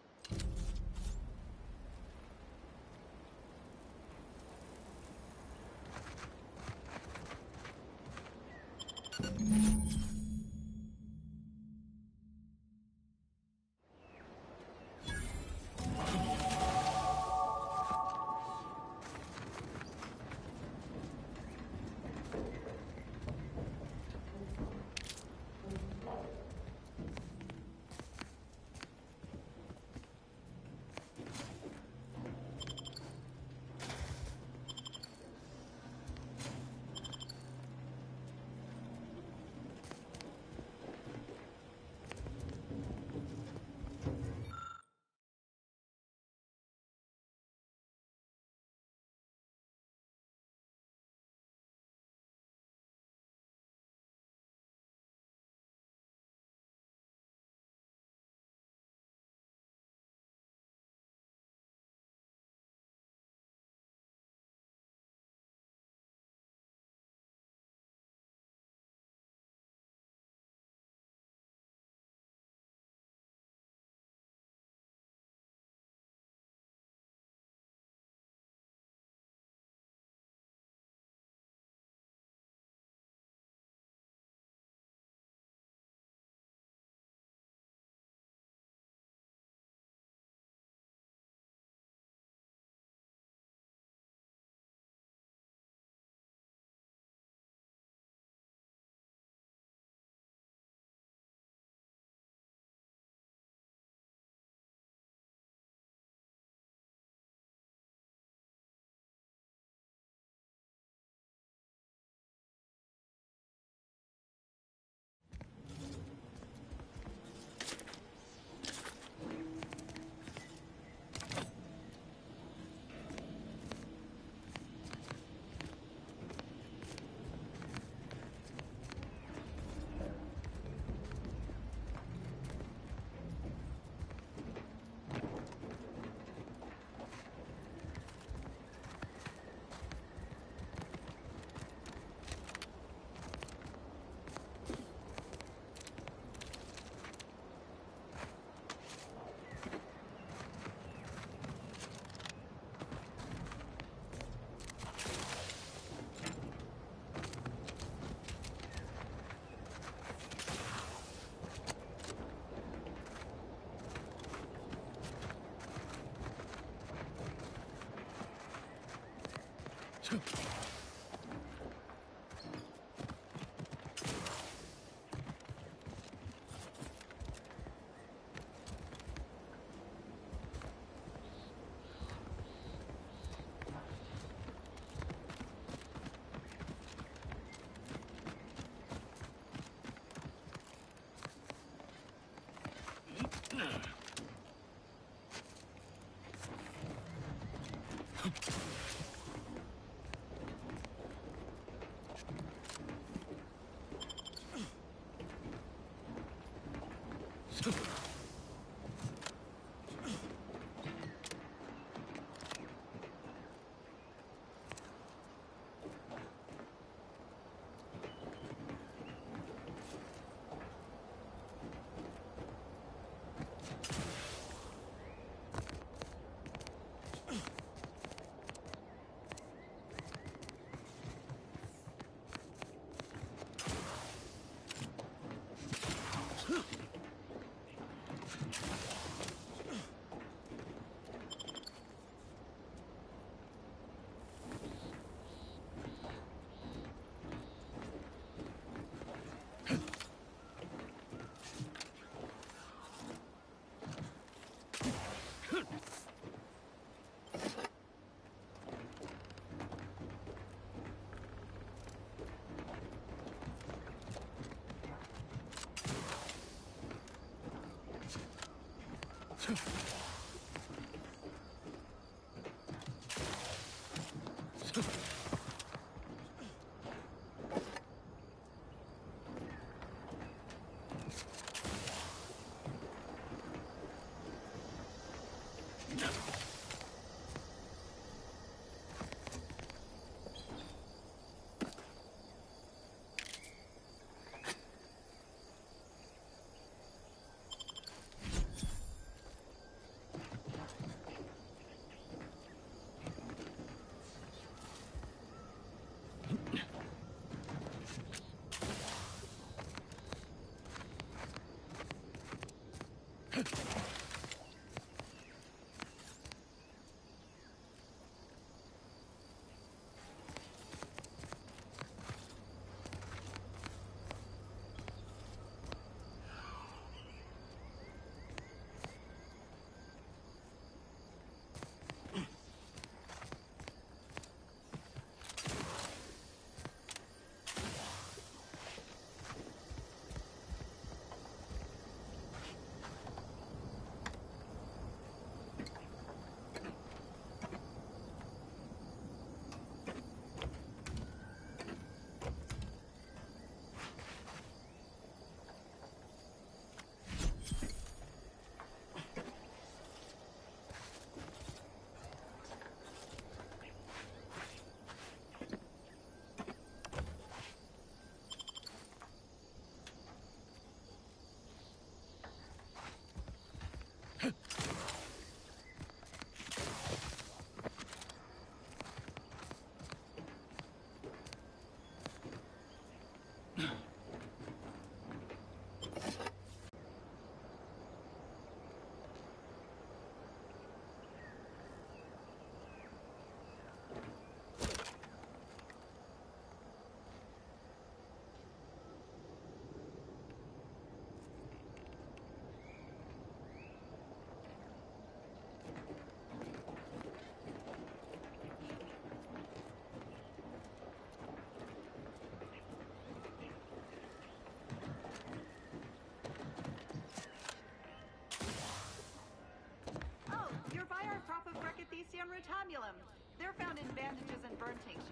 Oh, your Viar Propofrecithecium rotabulum. They're found in bandages and burn tinctures.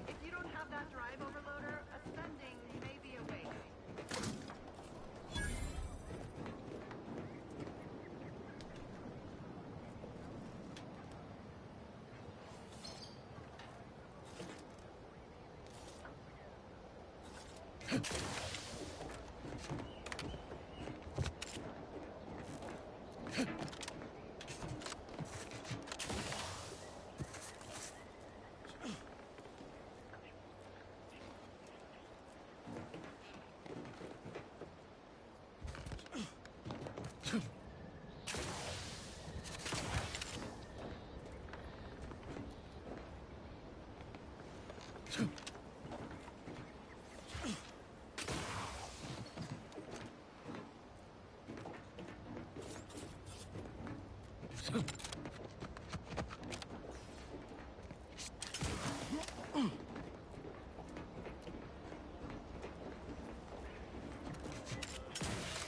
If you don't have that drive overloader, ascending may be a waste.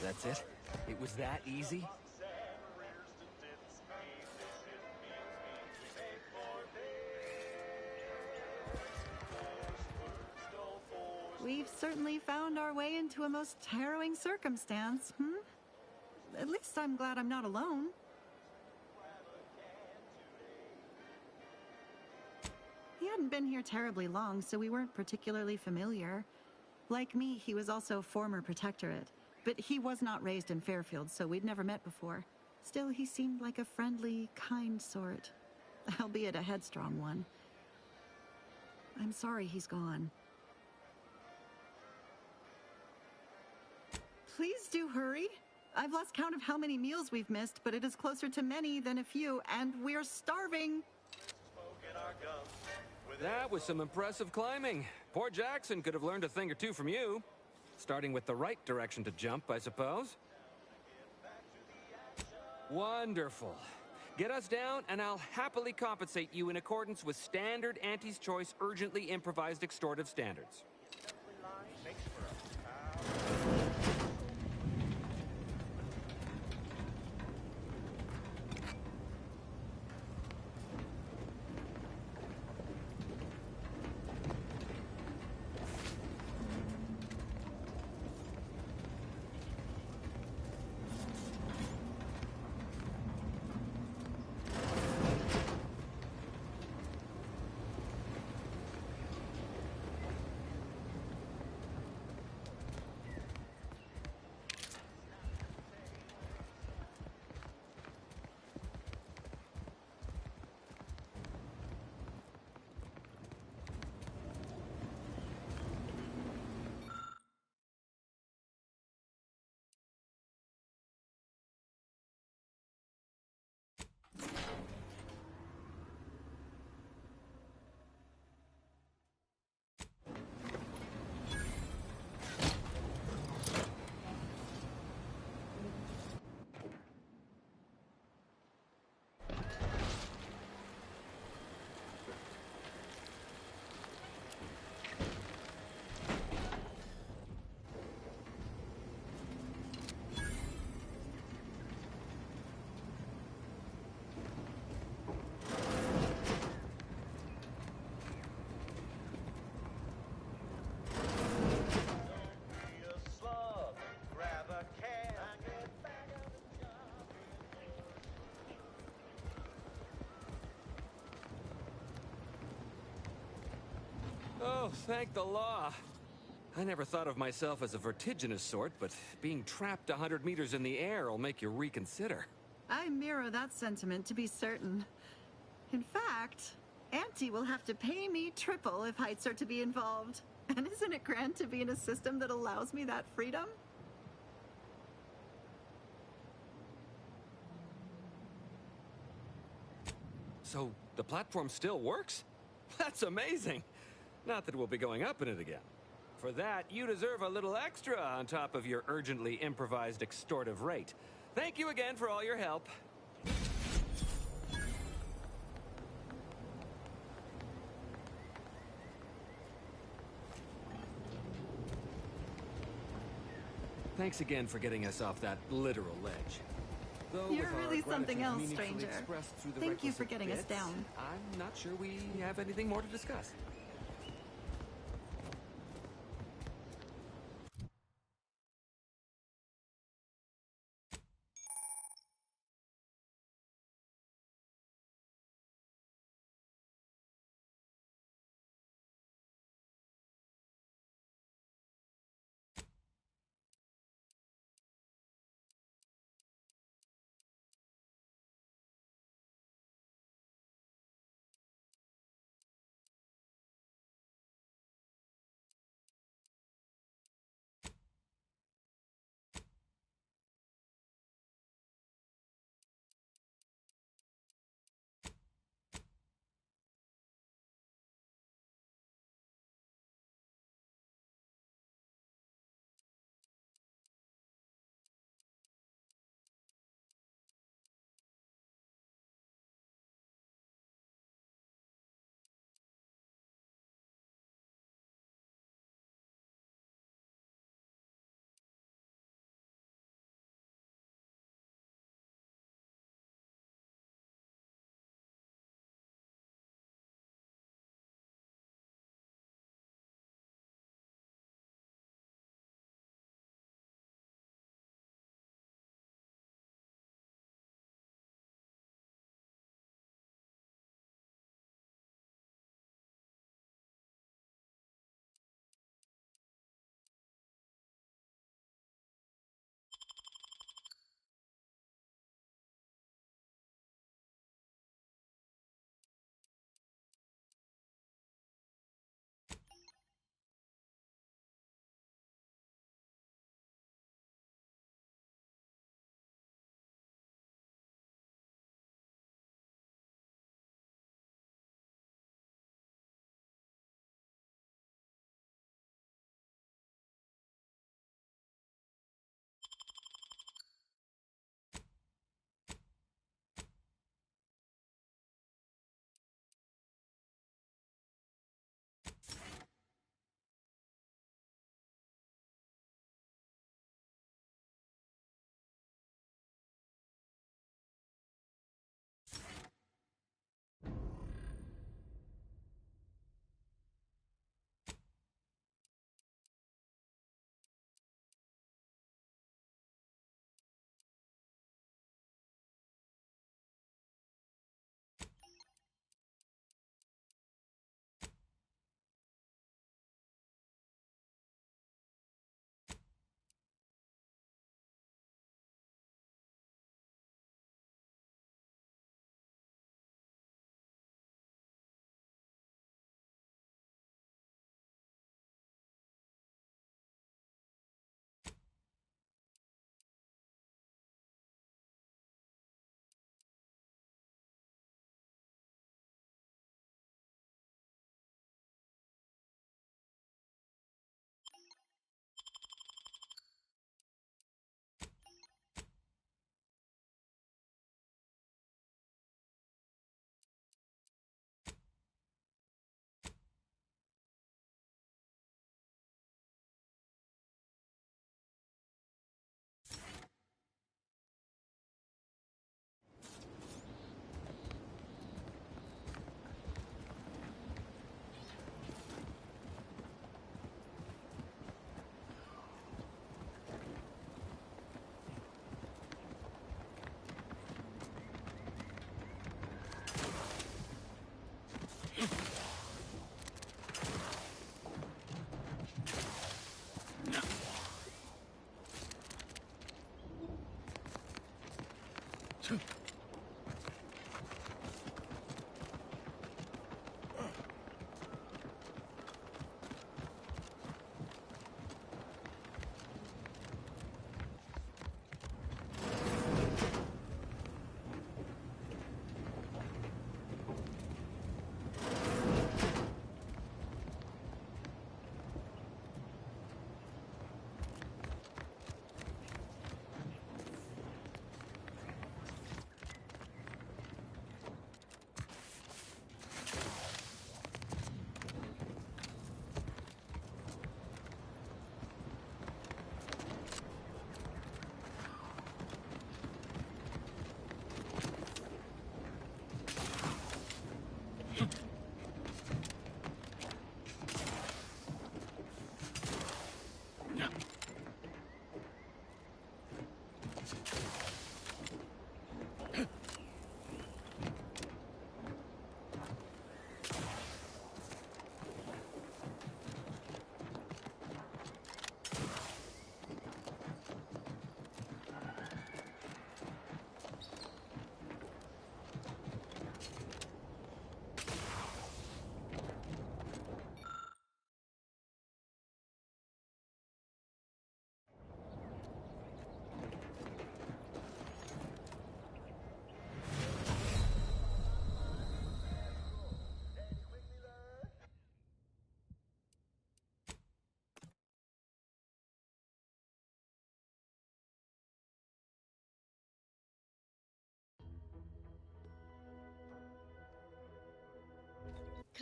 That's it? It was that easy? We've certainly found our way into a most harrowing circumstance, At least I'm glad I'm not alone. He hadn't been here terribly long, so we weren't particularly familiar. Like me, he was also former Protectorate, but he was not raised in Fairfield, so we'd never met before. Still, he seemed like a friendly, kind sort, albeit a headstrong one. I'm sorry he's gone. Please do hurry. I've lost count of how many meals we've missed, but it is closer to many than a few, and we're starving. Smoke in our gums, with That was some impressive climbing. Poor Jackson could have learned a thing or two from you. Starting with the right direction to jump, I suppose. Wonderful. Get us down, and I'll happily compensate you in accordance with standard Auntie's Choice urgently improvised extortive standards. Oh, thank the law. I never thought of myself as a vertiginous sort, but being trapped 100 meters in the air will make you reconsider. I mirror that sentiment, to be certain. In fact, Auntie will have to pay me triple if heights are to be involved. And isn't it grand to be in a system that allows me that freedom? So, the platform still works? That's amazing! Not that we'll be going up in it again. For that, you deserve a little extra on top of your urgently improvised extortive rate. Thank you again for all your help. Thanks again for getting us off that literal ledge. Though You're with our really something gratitude else, meaningfully stranger. expressed through the Thank you for requisite getting us bits, down. I'm not sure we have anything more to discuss.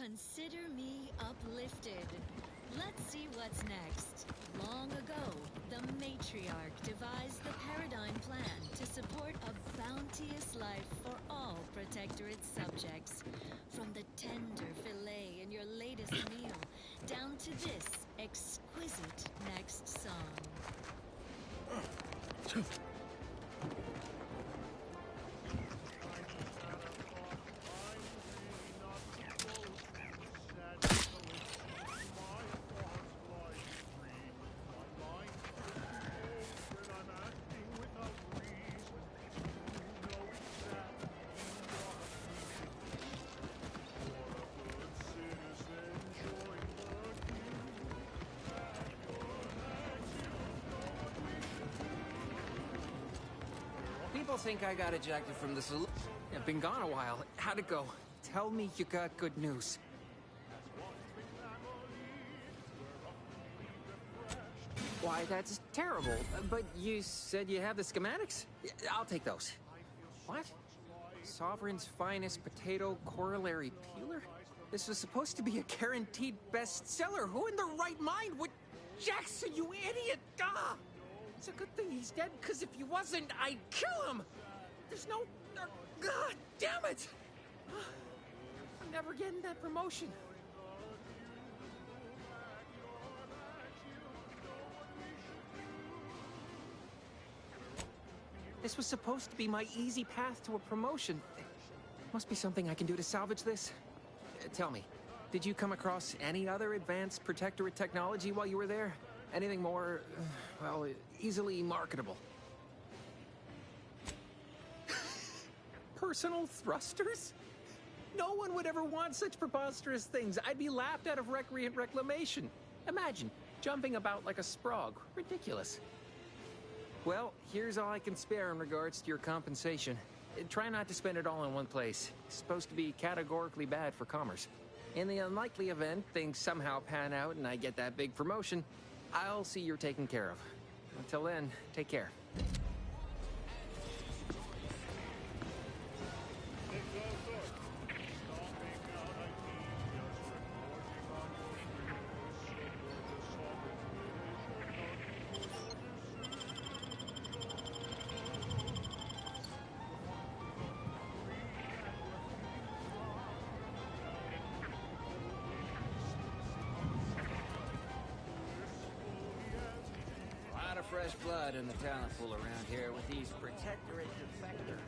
Consider me uplifted. Let's see what's next. Long ago, the matriarch devised the Paradigm Plan to support a bounteous life for all Protectorate subjects. From the tender fillet in your latest meal, down to this exquisite next song. People think I got ejected from the saloon. I've been gone a while. How'd it go? Tell me you got good news. Why, that's terrible. But you said you have the schematics? I'll take those. What? Sovereign's finest potato corollary peeler? This was supposed to be a guaranteed bestseller. Who in their right mind would... Jackson, you idiot! Ah! It's a good thing he's dead, because if he wasn't, I'd kill him! There's no... God damn it! I'm never getting that promotion. This was supposed to be my easy path to a promotion. Must be something I can do to salvage this. Tell me, did you come across any other advanced Protectorate technology while you were there? Anything more, well, easily marketable? Personal thrusters? No one would ever want such preposterous things. I'd be laughed out of recreant reclamation. Imagine, jumping about like a sprog. Ridiculous. Well, here's all I can spare in regards to your compensation. Try not to spend it all in one place. It's supposed to be categorically bad for commerce. In the unlikely event things somehow pan out and I get that big promotion, I'll see you're taken care of. Until then, take care. Fresh blood in the talent pool around here with these Protectorate defectors.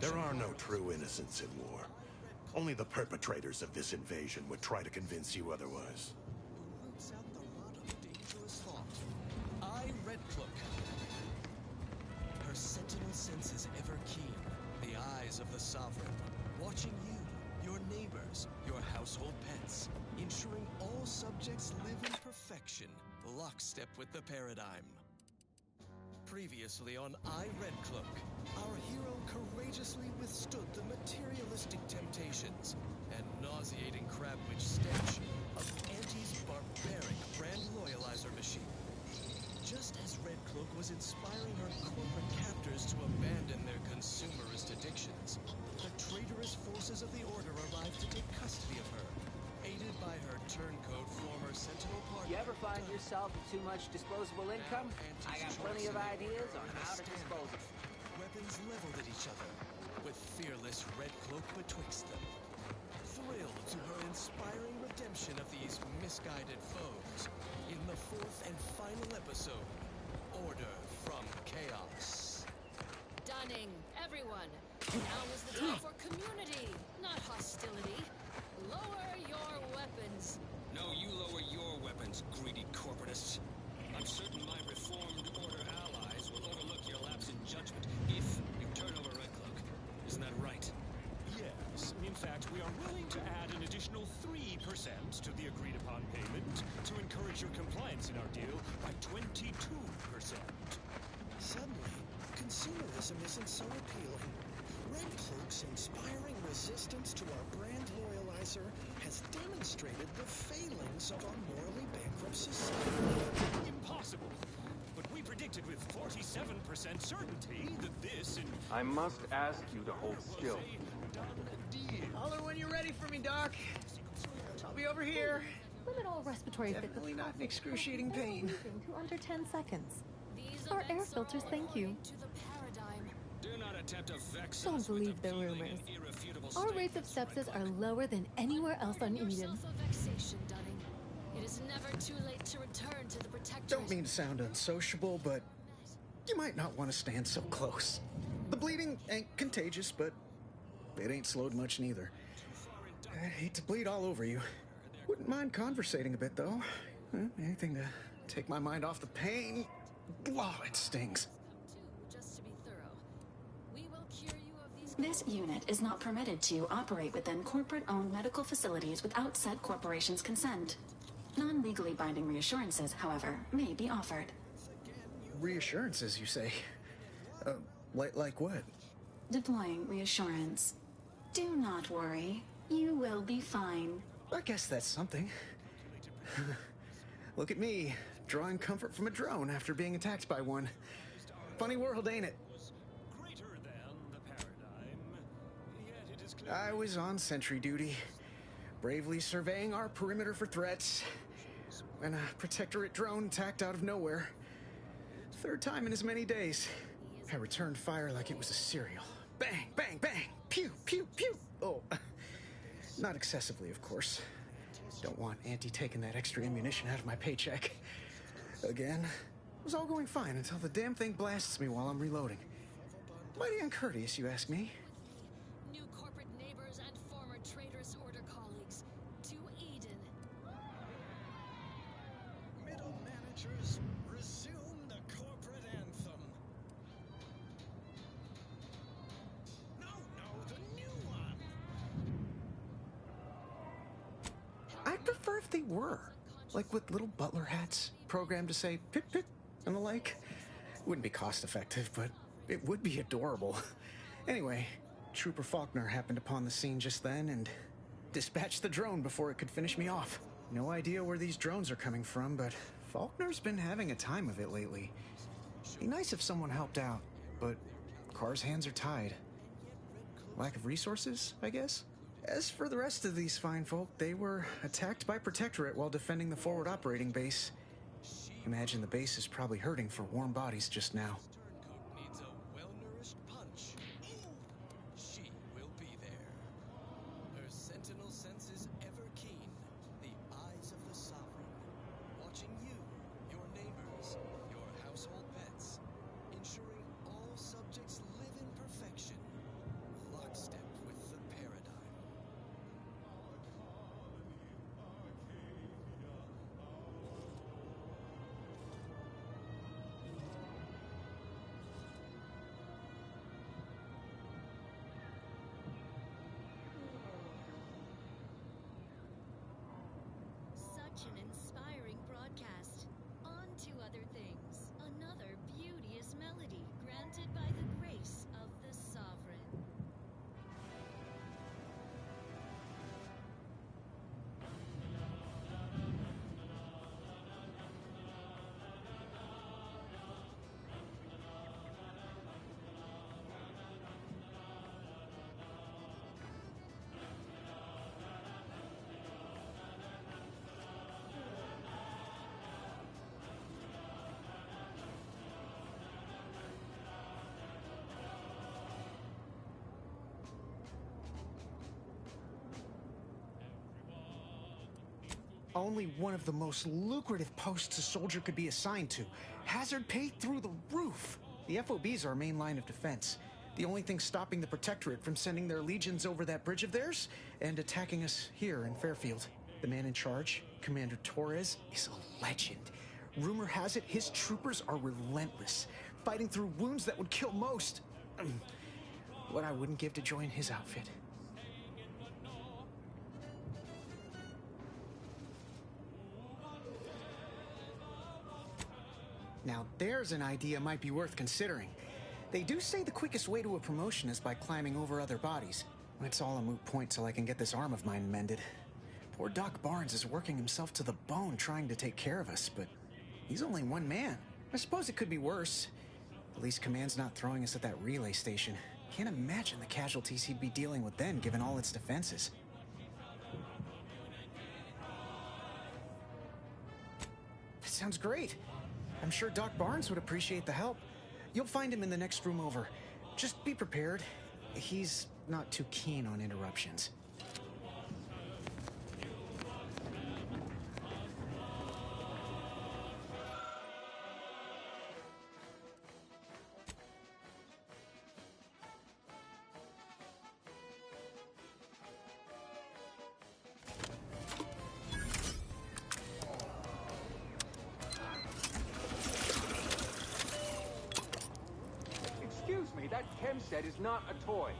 There are no true innocents in war. Only the perpetrators of this invasion would try to convince you otherwise. Who roots out the rot of dangerous thought? I, Redcloak. Her sentinel senses ever keen, the eyes of the Sovereign, watching you, your neighbors, your household pets, ensuring all subjects live in perfection, lockstep with the Paradigm. Previously on I, Redcloak, our hero courageously withstood the materialistic temptations and nauseating crabwitch stench of Auntie's barbaric brand loyalizer machine. Just as Redcloak was inspiring her corporate captors to abandon their consumerist addictions, the traitorous forces of the Order arrived to take custody of her, aided by her turncoat former Sentinel partner. You ever find yourself with too much disposable income? I got plenty of ideas on how to dispose of it. Weapons leveled at each other, with fearless Redcloak betwixt them. Thrilled to her inspiring redemption of these misguided foes, in the fourth and final episode, Order from Chaos. Dunning, everyone. Now is the time for community, not hostility. Lower your weapons. No, you lower your difference in our deal by 22%. Suddenly, consumerism isn't so appealing. Red Cloak's inspiring resistance to our brand loyalizer has demonstrated the failings of our morally bankrupt society. Impossible. But we predicted with 47% certainty that this and... I must ask you to hold still. Holler when you're ready for me, Doc. I'll be over here. Limit all respiratory Definitely not in excruciating pain. to under 10 seconds. Our air filters thank you. Do not attempt to vex Don't us with believe the appealing rumors. and irrefutable Our statements. rates of sepsis are lower than anywhere else on Eden. Yourself a vexation, Dunning. It is never too late to return to the Protectorate. Don't mean to sound unsociable, but you might not want to stand so close. The bleeding ain't contagious, but it ain't slowed much neither. I hate to bleed all over you. Wouldn't mind conversating a bit, though. Anything to take my mind off the pain. Oh, it stings. Just to be thorough, we will cure you of these. This unit is not permitted to operate within corporate-owned medical facilities without said corporation's consent. Non-legally binding reassurances, however, may be offered. Reassurances, you say? Like what? Deploying reassurance. Do not worry. You will be fine. I guess that's something. Look at me, drawing comfort from a drone after being attacked by one. Funny world, ain't it? I was on sentry duty, bravely surveying our perimeter for threats, when a Protectorate drone attacked out of nowhere. Third time in as many days. I returned fire like it was a cereal. Bang, bang, bang! Pew, pew, pew! Oh, not excessively, of course. Don't want Auntie taking that extra ammunition out of my paycheck. Again, it was all going fine until the damn thing blasts me while I'm reloading. Mighty uncourteous, you ask me. New corporate neighbors and former traitorous order colleagues to Eden. Middle managers, resume the corporate anthem. No, the new one. I'd prefer if they were. Like with little butler hats, programmed to say pip pip and the like. Wouldn't be cost effective, but it would be adorable. Anyway, Trooper Faulkner happened upon the scene just then and dispatched the drone before it could finish me off. No idea where these drones are coming from, but Faulkner's been having a time of it lately. Be nice if someone helped out, but Carr's hands are tied. Lack of resources, I guess? As for the rest of these fine folk, they were attacked by Protectorate while defending the forward operating base. Imagine the base is probably hurting for warm bodies just now. Needs a well-nourished punch. She will be there. Her sentinel senses ever keen, the eyes of the sovereign, watching you, your neighbors, your household pets, ensuring all subjects live in perfection, lockstep with the paradigm. Such an inspiring broadcast. On to other things. Another beauteous melody granted by the grace of the Sovereign. Only one of the most lucrative posts a soldier could be assigned to. Hazard pay through the roof. The FOB's our main line of defense. The only thing stopping the Protectorate from sending their legions over that bridge of theirs and attacking us here in Fairfield. The man in charge, Commander Torres, is a legend. Rumor has it his troopers are relentless, fighting through wounds that would kill most. What I wouldn't give to join his outfit. Now there's an idea might be worth considering. They do say the quickest way to a promotion is by climbing over other bodies. It's all a moot point till I can get this arm of mine mended. Poor Doc Barnes is working himself to the bone trying to take care of us, but he's only one man. I suppose it could be worse. At least Command's not throwing us at that relay station. Can't imagine the casualties he'd be dealing with then, given all its defenses. That sounds great. I'm sure Doc Barnes would appreciate the help. You'll find him in the next room over. Just be prepared. He's not too keen on interruptions. Excuse me, that chem set is not a toy.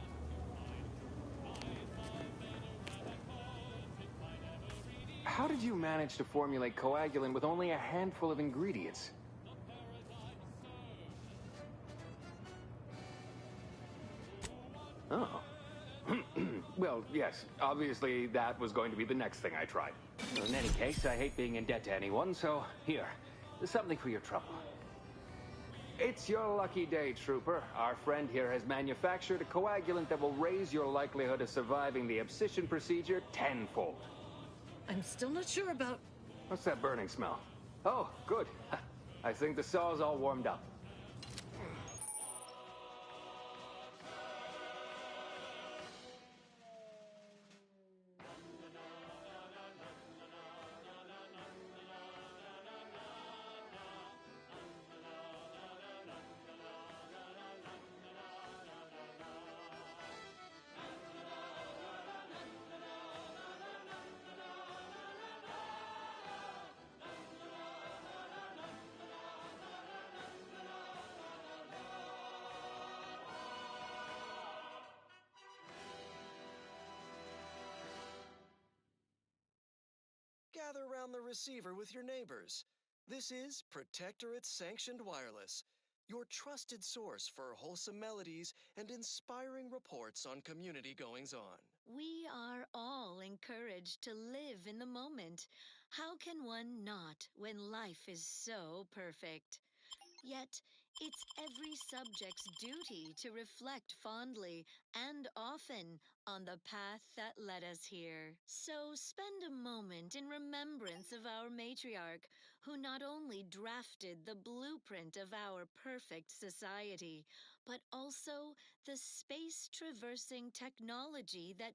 How did you manage to formulate coagulant with only a handful of ingredients? Oh. Well, yes, obviously that was going to be the next thing I tried. In any case, I hate being in debt to anyone, so here, something for your trouble. It's your lucky day, Trooper. Our friend here has manufactured a coagulant that will raise your likelihood of surviving the abscission procedure tenfold. I'm still not sure about... What's that burning smell? Oh, good. I think the saw's all warmed up. Gather round the receiver with your neighbors. This is Protectorate Sanctioned Wireless, your trusted source for wholesome melodies and inspiring reports on community goings-on. We are all encouraged to live in the moment. How can one not when life is so perfect? Yet, it's every subject's duty to reflect fondly and often on the path that led us here. So spend a moment in remembrance of our matriarch, who not only drafted the blueprint of our perfect society, but also the space-traversing technology that